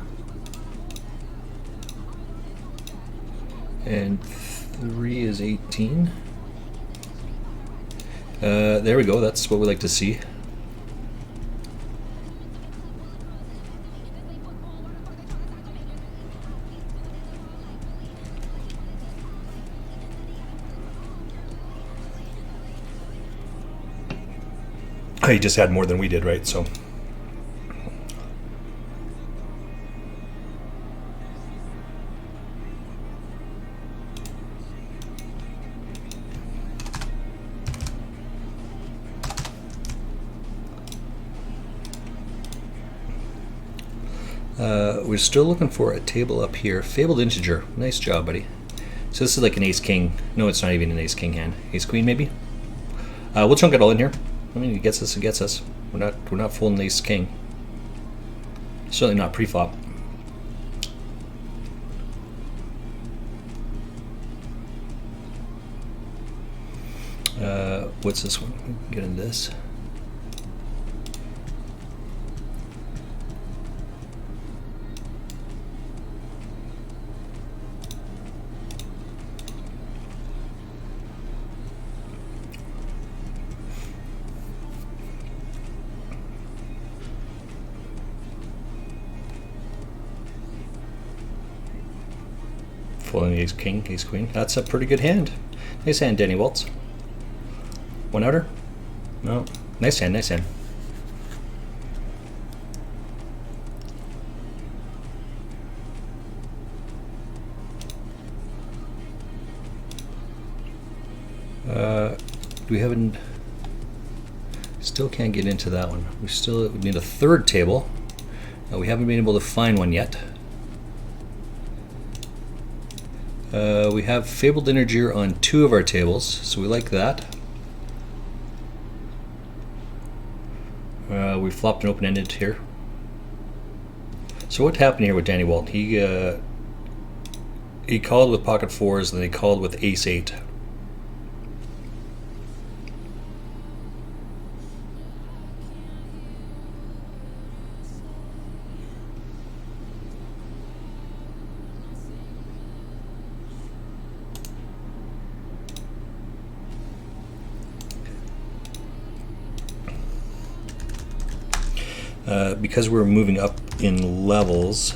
And 3 is 18. There we go, that's what we like to see. He just had more than we did, right? So. We're still looking for a table up here. Fabled Integer. Nice job, buddy. So this is like an ace-king. No, it's not even an ace-king hand. Ace-queen, maybe? We'll chunk it all in here. I mean, it gets us, it gets us. We're not folding ace-king. Certainly not pre-flop. What's this one? We can get into this. Folding ace king, ace queen. That's a pretty good hand. Nice hand, Danny Waltz. One outer? No. Nice hand, nice hand. Do we have an... Still can't get into that one. We still need a third table. We haven't been able to find one yet. We have Fabled Integer on 2 of our tables, so we like that. We flopped an open-ended here. So what happened here with Danny Walt? He called with pocket 4s, and then he called with ace-8. Because we're moving up in levels,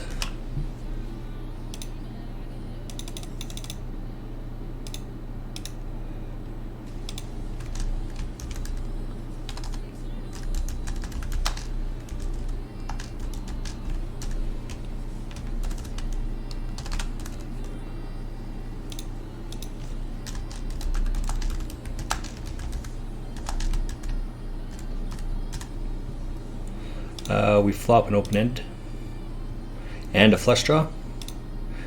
we flop an open end and a flush draw.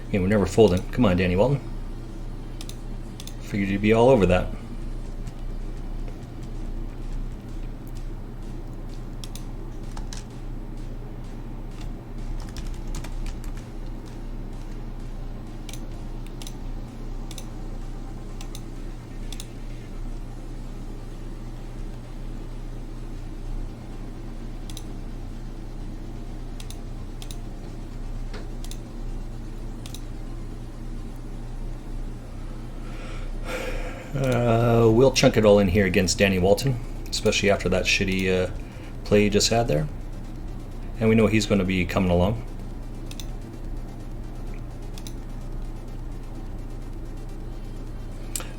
Yeah, we're never folding. Come on, Danny Walton. Figured you'd be all over that. We'll chunk it all in here against Danny Walton, especially after that shitty play he just had there. And we know he's going to be coming along.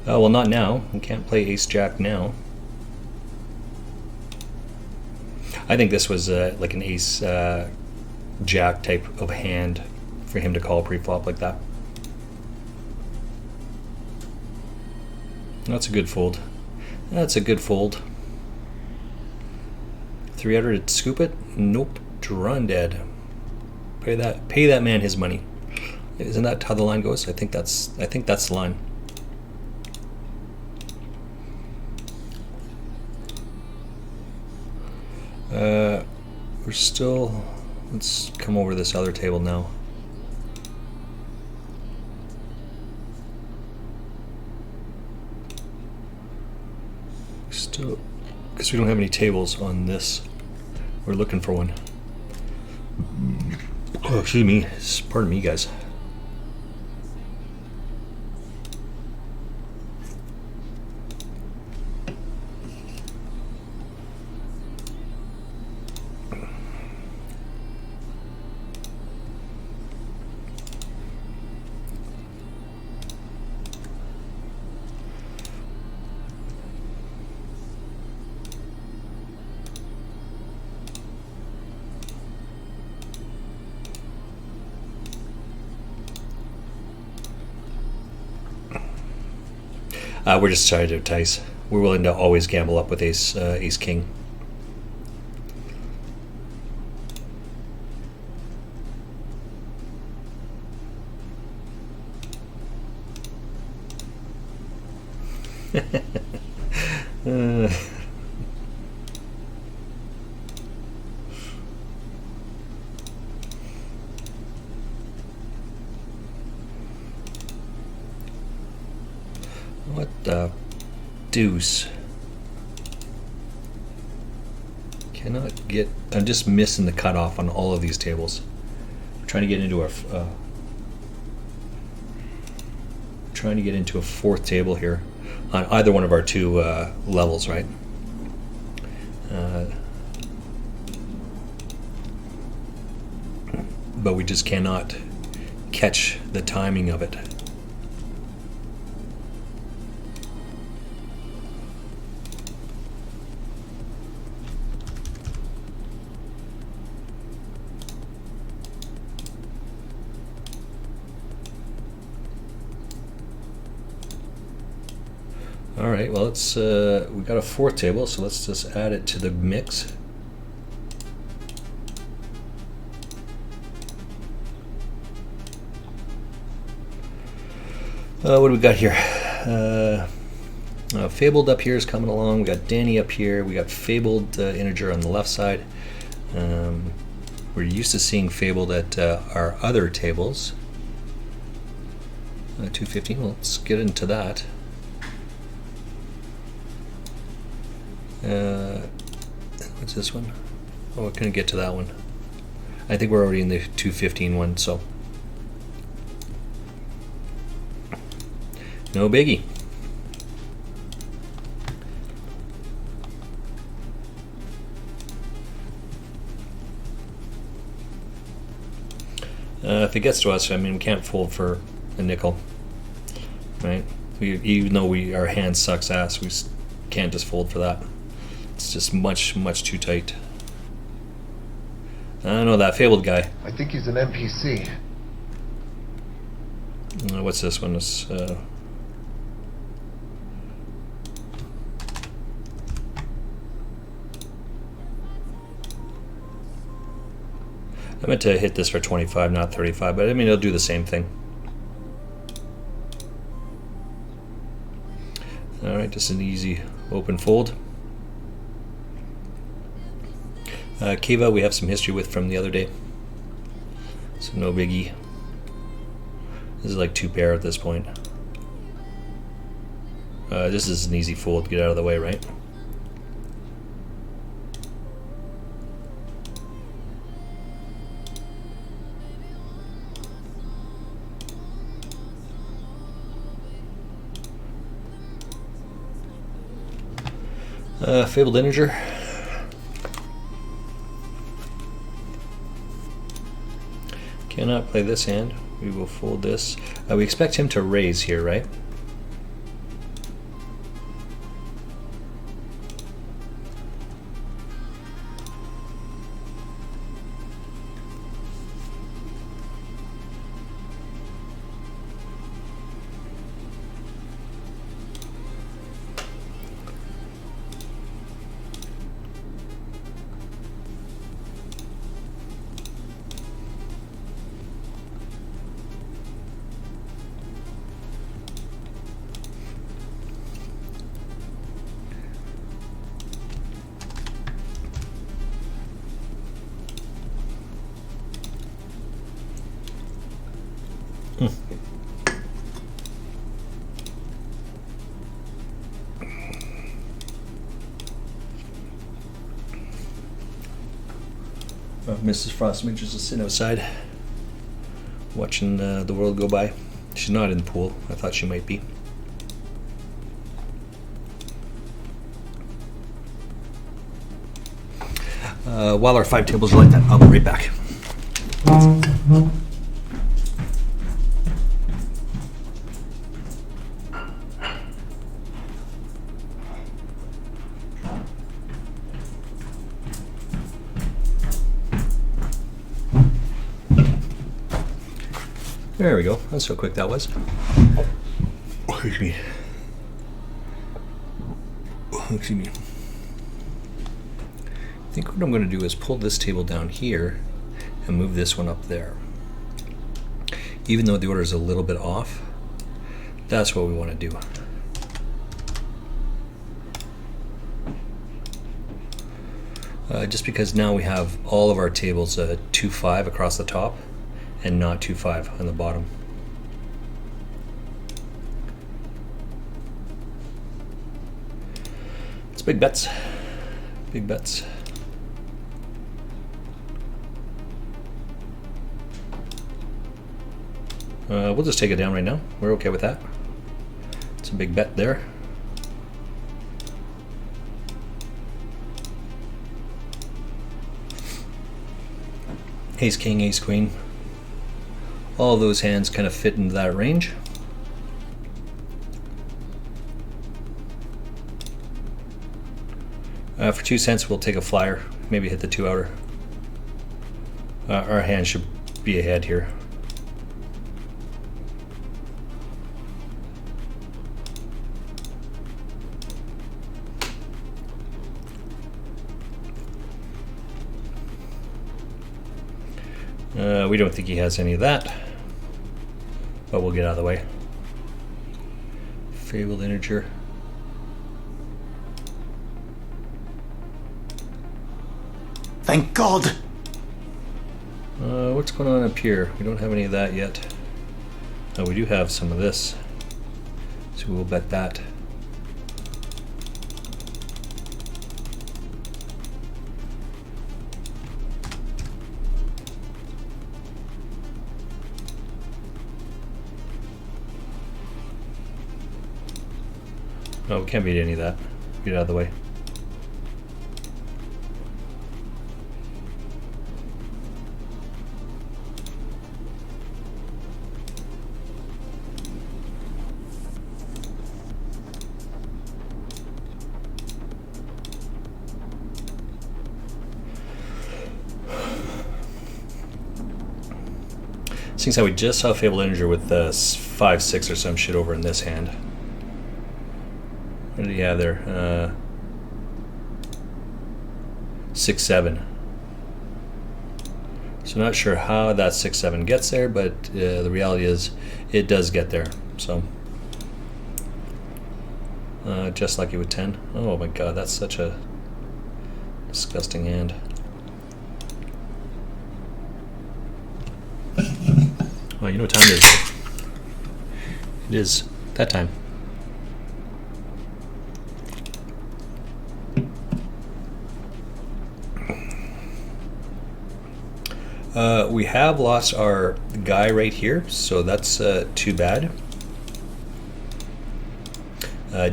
Well, not now. We can't play ace-jack now. I think this was like an ace-jack type of hand for him to call pre-flop like that. That's a good fold. That's a good fold. 3-outer to scoop it? Nope. Drawn dead. Pay that man his money. Isn't that how the line goes? I think that's the line. We're still... Let's come over to this other table now. Still, because we don't have any tables on this. We're looking for one. Oh, excuse me. Pardon me, guys. We're just trying to entice. We're willing to always gamble up with ace king. What the deuce? Cannot get. I'm just missing the cutoff on all of these tables. I'm trying to get into a fourth table here on either one of our two levels, right? But we just cannot catch the timing of it. All right, well, let's we got a fourth table, so let's just add it to the mix. What do we got here? Fabled up here is coming along. We got Danny up here. We got Fabled Integer on the left side. We're used to seeing Fabled at our other tables. 215. Well, let's get into that. What's this one? Oh, we're gonna get to that one. I think we're already in the 215 one, so no biggie. If it gets to us, I mean, we can't fold for a nickel, right? Even though our hand sucks ass, we can't just fold for that. It's just much too tight. I don't know that Fabled guy. I think he's an NPC. What's this one? This, I meant to hit this for 25, not 35, but I mean, it'll do the same thing. All right, just an easy open fold. Kiva, we have some history with from the other day, so no biggie. This is like two pair at this point. This is an easy fold to get out of the way, right? Fabled Integer. Cannot play this hand. We will fold this. We expect him to raise here, right? Mrs. Frostmidge is just sitting outside watching the world go by. She's not in the pool. I thought she might be. While our 5 tables are like that, I'll be right back. There we go. That's how quick that was. Excuse me. Excuse me. I think what I'm going to do is pull this table down here and move this one up there. Even though the order is a little bit off, that's what we want to do. Just because now we have all of our tables 2-5 across the top and not 2-5 on the bottom. It's big bets. Big bets. We'll just take it down right now. We're okay with that. It's a big bet there. Ace king, ace queen. All those hands kind of fit into that range. For 2 cents, we'll take a flyer. Maybe hit the 2-outer. Our hand should be ahead here. We don't think he has any of that, but we'll get out of the way. Fabled integer. Thank God! What's going on up here? We don't have any of that yet. Oh, we do have some of this, so we'll bet that. No, we can't beat any of that. Get out of the way. Seems how we just saw Fabled Integer with 5-6 or some shit over in this hand. What did he have there? 6-7. So not sure how that 6-7 gets there, but the reality is it does get there. So just lucky with 10. Oh my god, that's such a disgusting hand. Well, you know what time it is? It is that time. We have lost our guy right here, so that's too bad.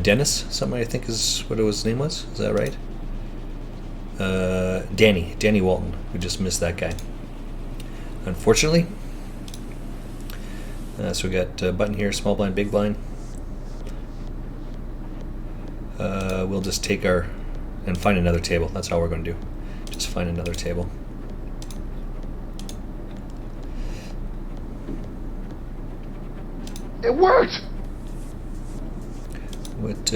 Dennis, something I think is what his name was. Is that right? Danny Walton. We just missed that guy, unfortunately. So we got button here, small blind, big blind. We'll just take our and find another table. That's all we're going to do. Just find another table. It worked! What,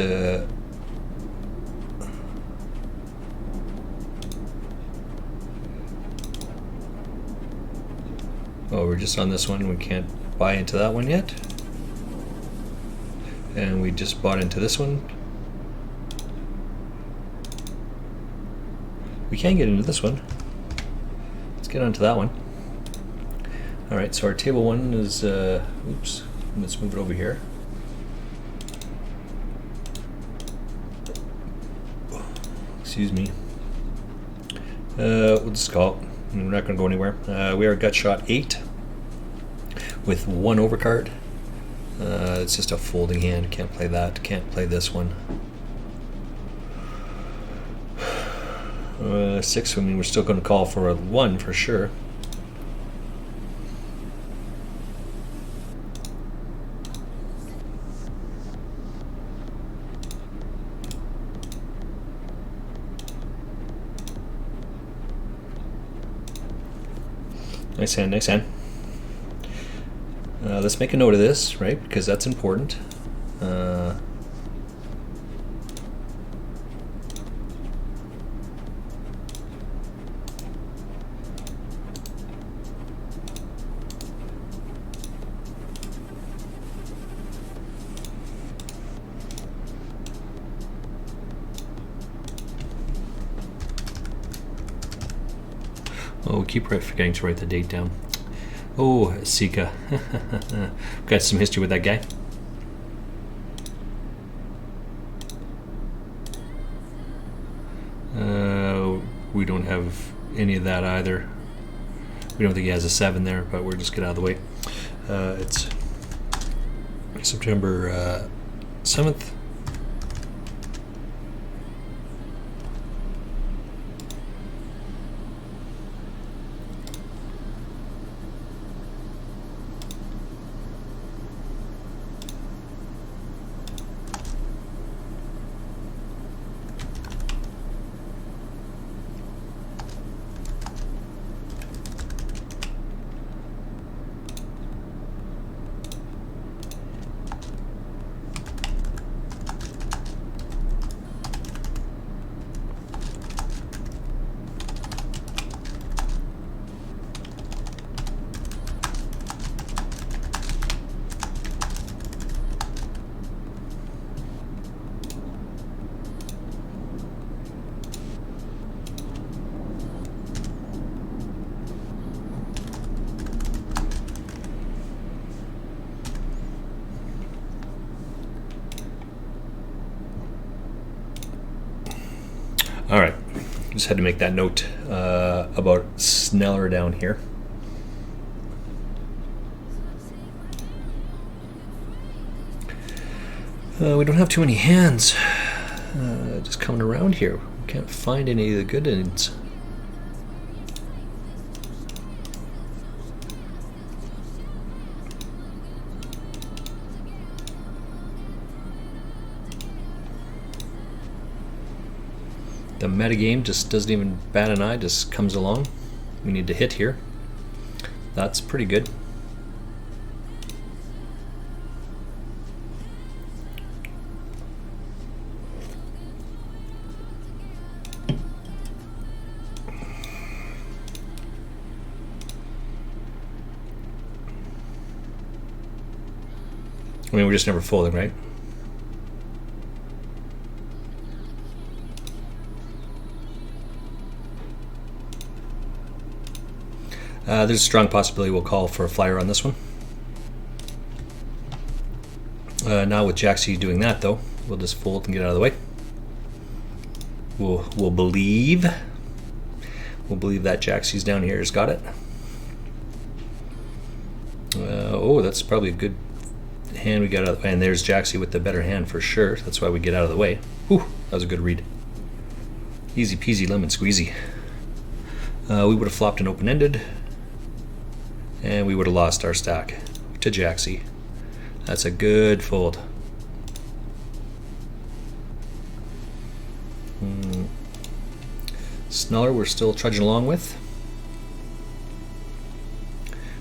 oh, we're just on this one. We can't buy into that one yet. And we just bought into this one. We can get into this one. Let's get onto that one. Alright, so our table one is, oops, let's move it over here. Excuse me. We'll just call it. We're not going to go anywhere. We are gut shot 8 with 1 overcard. It's just a folding hand. Can't play that. Can't play this one. 6. I mean, we're still going to call for a 1 for sure. Nice hand, nice hand. Let's make a note of this, right? Because that's important. Oh, we keep forgetting to write the date down. Oh, Sika. Got some history with that guy. We don't have any of that either. We don't think he has a 7 there, but we'll just get out of the way. It's September 7th. All right, just had to make that note about Sneller down here. We don't have too many hands just coming around here. We can't find any of the good ones. The metagame just doesn't even bat an eye, just comes along. We need to hit here. That's pretty good. I mean, we're just never folding, right? There's a strong possibility we'll call for a flyer on this one. Now with Jaxie doing that, though, we'll just fold and get out of the way. We'll believe that Jaxie's down here has got it. Oh, that's probably a good hand we got out of the way. And there's Jaxie with the better hand for sure. That's why we get out of the way. Whew, that was a good read. Easy peasy lemon squeezy. We would have flopped an open-ended. And we would have lost our stack to Jaxie. That's a good fold. Sneller we're still trudging along with.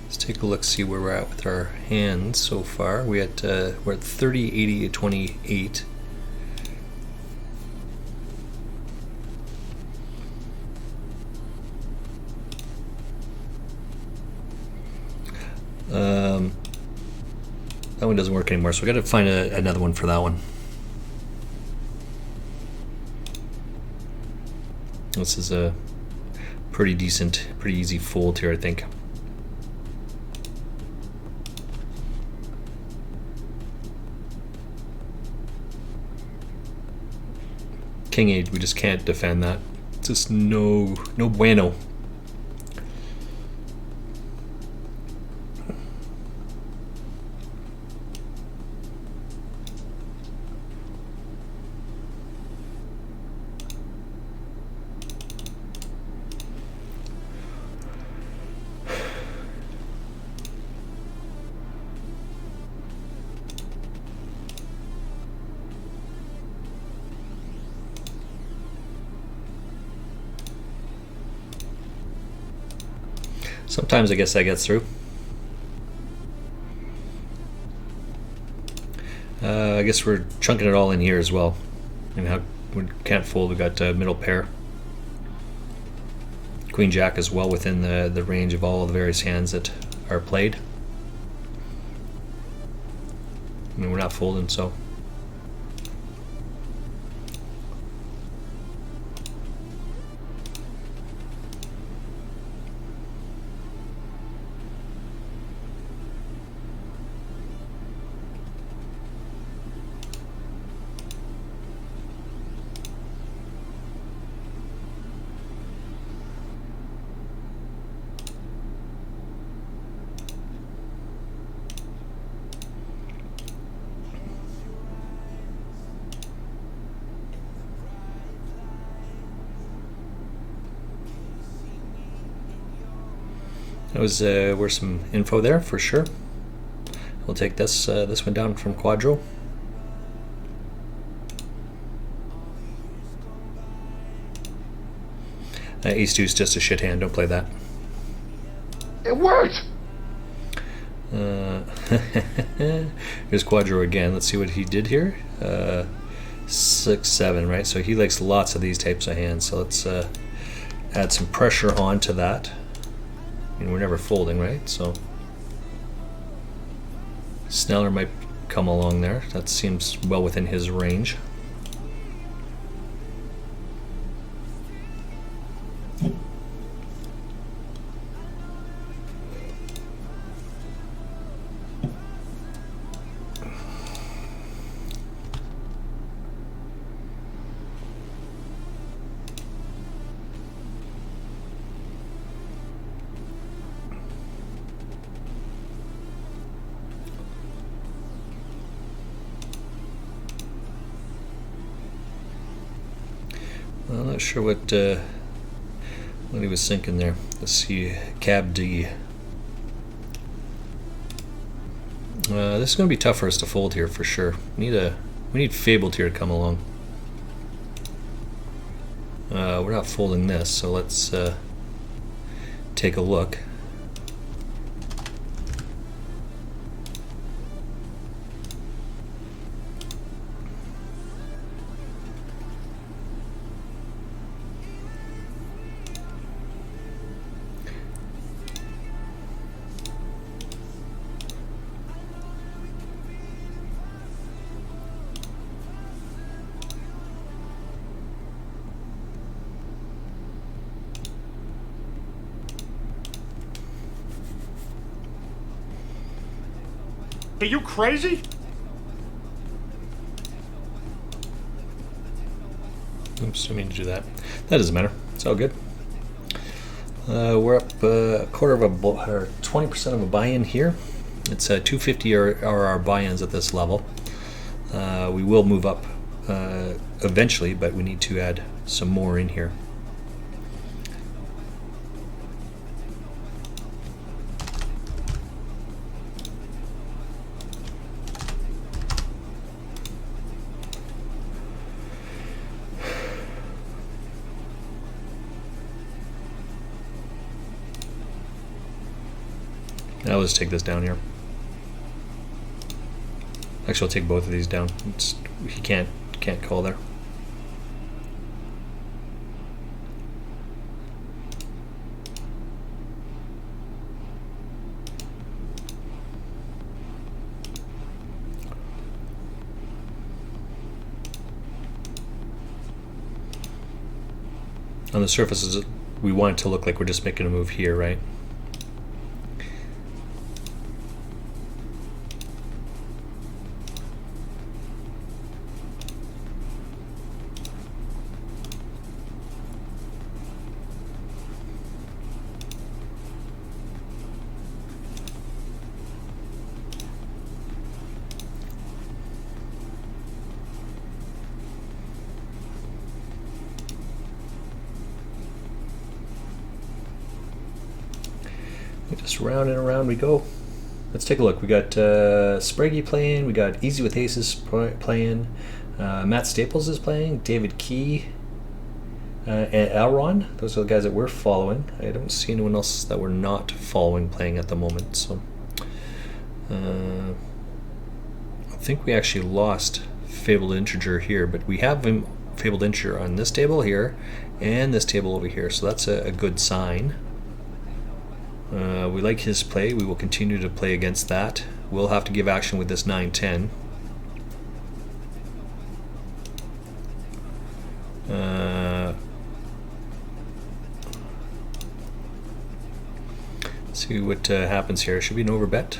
Let's take a look, see where we're at with our hands so far. We're at 30, 80, 28. That one doesn't work anymore, so we got to find another one for that one. This is a pretty decent, pretty easy fold here, I think. King 8, we just can't defend that. Just no bueno. Sometimes I guess that gets through. I guess we're chunking it all in here as well. And how we can't fold. We got middle pair. Queen Jack is well within the range of all the various hands that are played. I mean, we're not folding, so. That was worth some info there for sure. We'll take this one down from Quadro. Ace deuce just a shit hand. Don't play that. It worked! Here's Quadro again. Let's see what he did here. 6-7, right? So he likes lots of these types of hands. So let's add some pressure onto that. I mean, we're never folding, right? So Sneller might come along there. That seems well within his range. Well, I'm not sure what he was thinking there. Let's see, Cab D. This is going to be tough for us to fold here for sure. We need Fabled here to come along. We're not folding this, so let's take a look. Are you crazy? Oops, I mean to do that. That doesn't matter. It's all good. We're up a quarter of or 20% of a buy-in here. It's 250 are our buy-ins at this level. We will move up eventually, but we need to add some more in here. Now let's take this down here. Actually, I'll take both of these down. He can't call there. On the surface, we want it to look like we're just making a move here, right? Just round and around we go. Let's take a look. We got Spraggy playing. We got Easy with Aces playing. Matt Staples is playing. David Key. And Elron, those are the guys that we're following. I don't see anyone else that we're not following playing at the moment. So I think we actually lost Fabled Integer here, but we have him Fabled Integer on this table here and this table over here. So that's a good sign. We like his play. We will continue to play against that. We'll have to give action with this 9-10. See what happens here. Should be an overbet.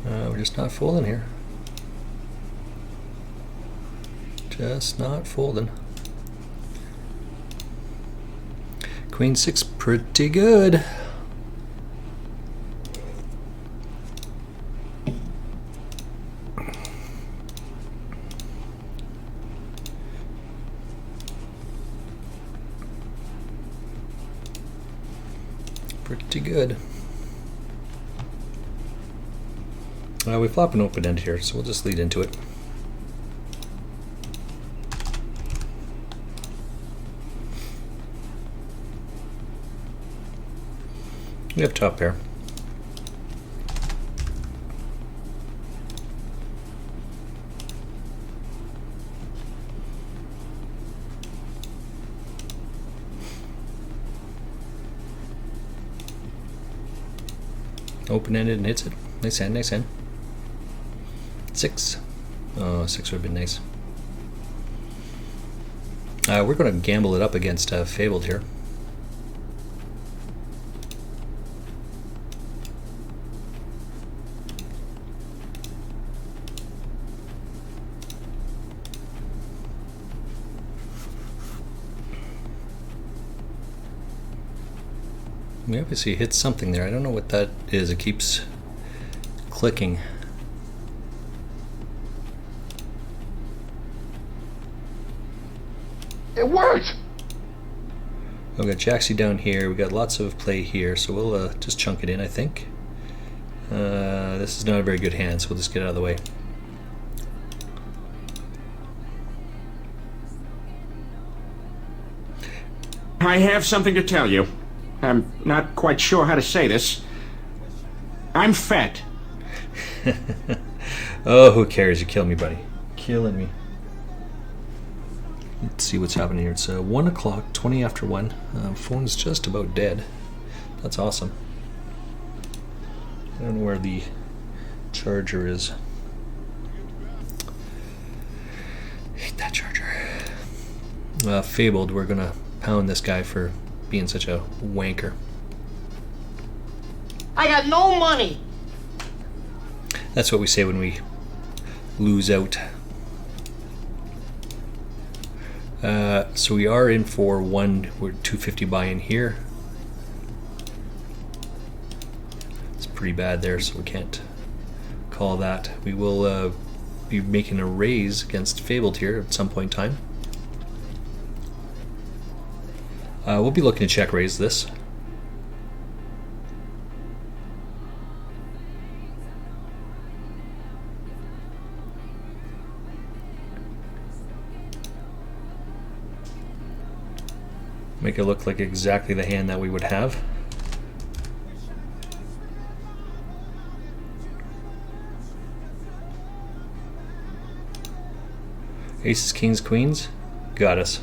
We're just not folding here. Just not folding. Queen 6, pretty good. Pretty good. We flop an open end here, so we'll just lead into it. We have top pair. Open-ended and hits it. Nice hand, nice hand. 6. Oh, 6 would have been nice. We're going to gamble it up against Fabled here. We obviously hit something there. I don't know what that is. It keeps clicking. It worked! We've got Jaxie down here. We've got lots of play here, so we'll just chunk it in, I think. This is not a very good hand, so we'll just get out of the way. I have something to tell you. I'm not quite sure how to say this. I'm fat. Oh, who cares? You killed me, buddy. Killing me. Let's see what's happening here. It's 1 o'clock, 20 after 1. Phone's just about dead. That's awesome. I don't know where the charger is. Hate that charger. Fabled, we're gonna pound this guy for being such a wanker. I got no money. That's what we say when we lose out. So we are in for we're 250 buy-in here. It's pretty bad there, so we can't call that. We will be making a raise against Fabled here at some point in time. We'll be looking to check raise this. Make it look like exactly the hand that we would have. Aces, kings, queens. Got us.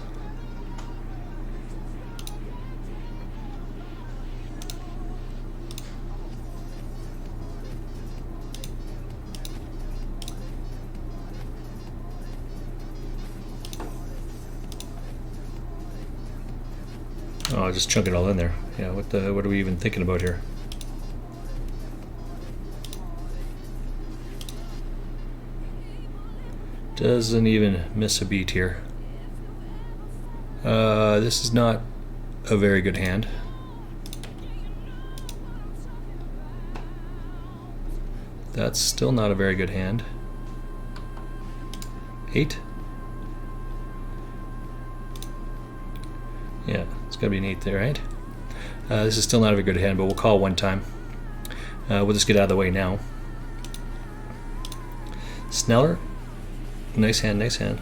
Oh, just chunk it all in there. Yeah, what are we even thinking about here? Doesn't even miss a beat here. This is not a very good hand. That's still not a very good hand. 8. Yeah, It's got to be an 8 there, right? This is still not a very good hand, but we'll call one time. We'll just get out of the way now. Sneller. Nice hand, nice hand.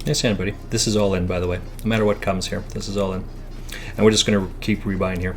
Nice hand, buddy. This is all in, by the way. No matter what comes here, this is all in. And we're just going to keep rebuying here.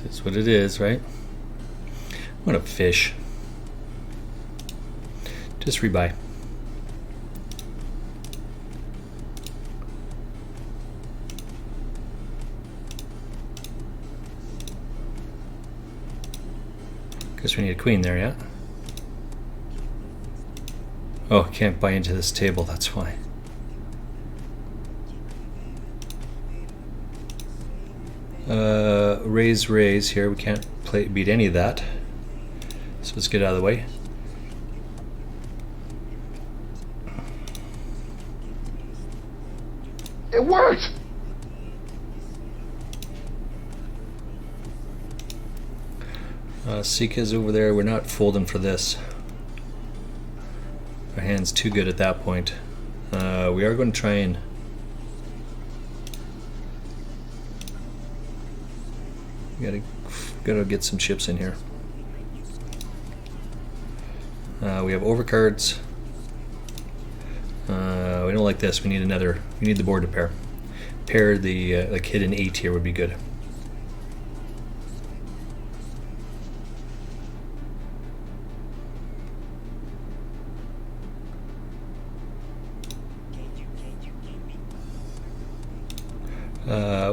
That's what it is, right? What a fish. Just rebuy. Guess we need a queen there, yeah? Oh, can't buy into this table, that's why. Raise here. We can't beat any of that. So let's get out of the way. It worked! Sika's over there. We're not folding for this. Our hand's too good at that point. We are going to try and gotta get some chips in here. We have overcards. We don't like this. We need another. We need the board to pair. Pair the like hit an 8 here would be good.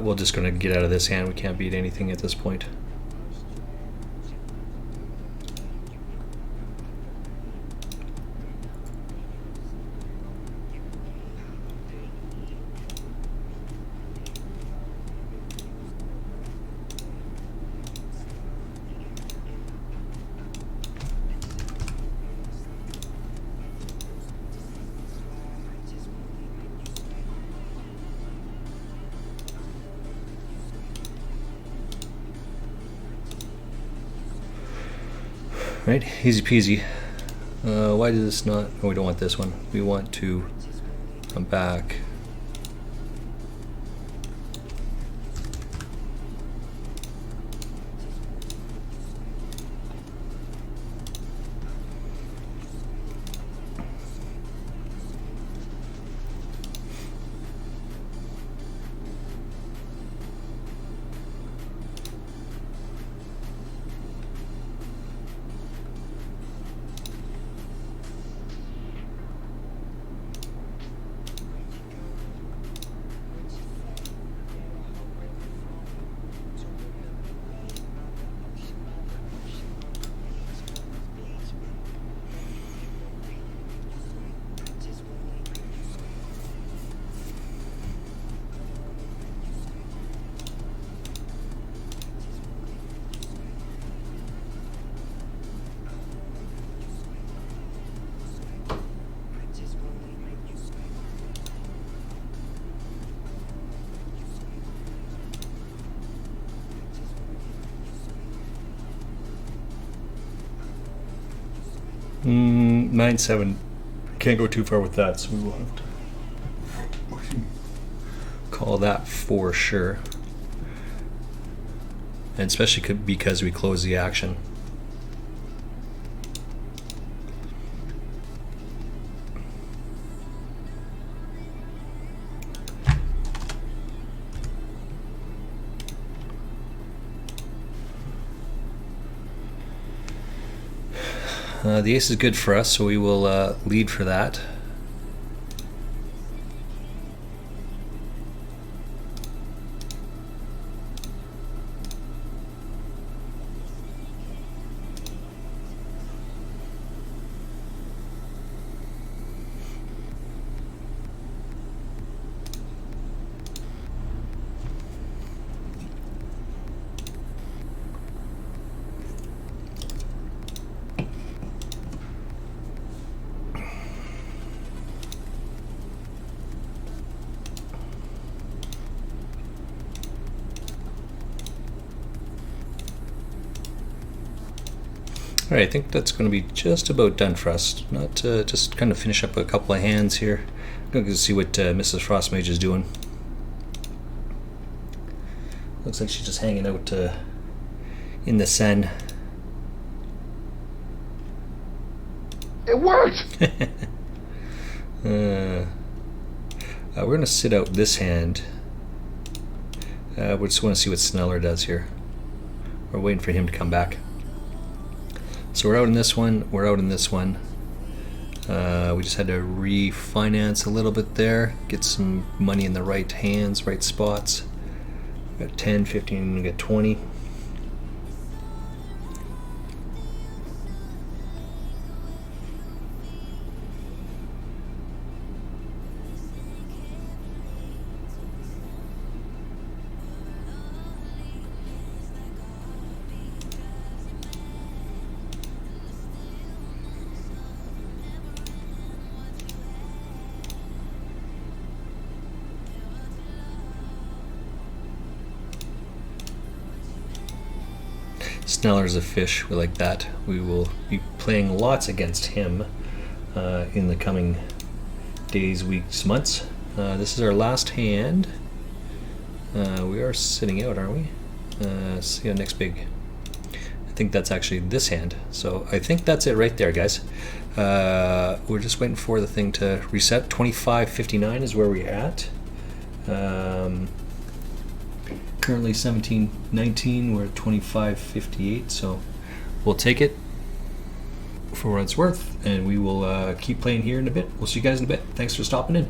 We're just gonna get out of this hand. We can't beat anything at this point. Right, easy peasy. Why does this not? Oh, we don't want this one. We want to come back. 9-7. Can't go too far with that, so we will have to call that for sure. And especially because we close the action. The ace is good for us, so we will lead for that. Alright, I think that's going to be just about done for us. Not just kind of finish up a couple of hands here. I'm going to see what Mrs. Frostmage is doing. Looks like she's just hanging out in the sun. It worked! We're going to sit out this hand. We just want to see what Sneller does here. We're waiting for him to come back. So we're out in this one, we're out in this one. We just had to refinance a little bit there, get some money in the right hands, right spots. We got 10, 15, we got 20. Sneller's a fish, we like that. We will be playing lots against him in the coming days, weeks, months. This is our last hand. We are sitting out, aren't we? See you next big. I think that's actually this hand. So I think that's it right there, guys. We're just waiting for the thing to reset. 25.59 is where we're at. Currently 17.19, we're at 25.58, so we'll take it for what it's worth, and we will keep playing here in a bit. We'll see you guys in a bit. Thanks for stopping in.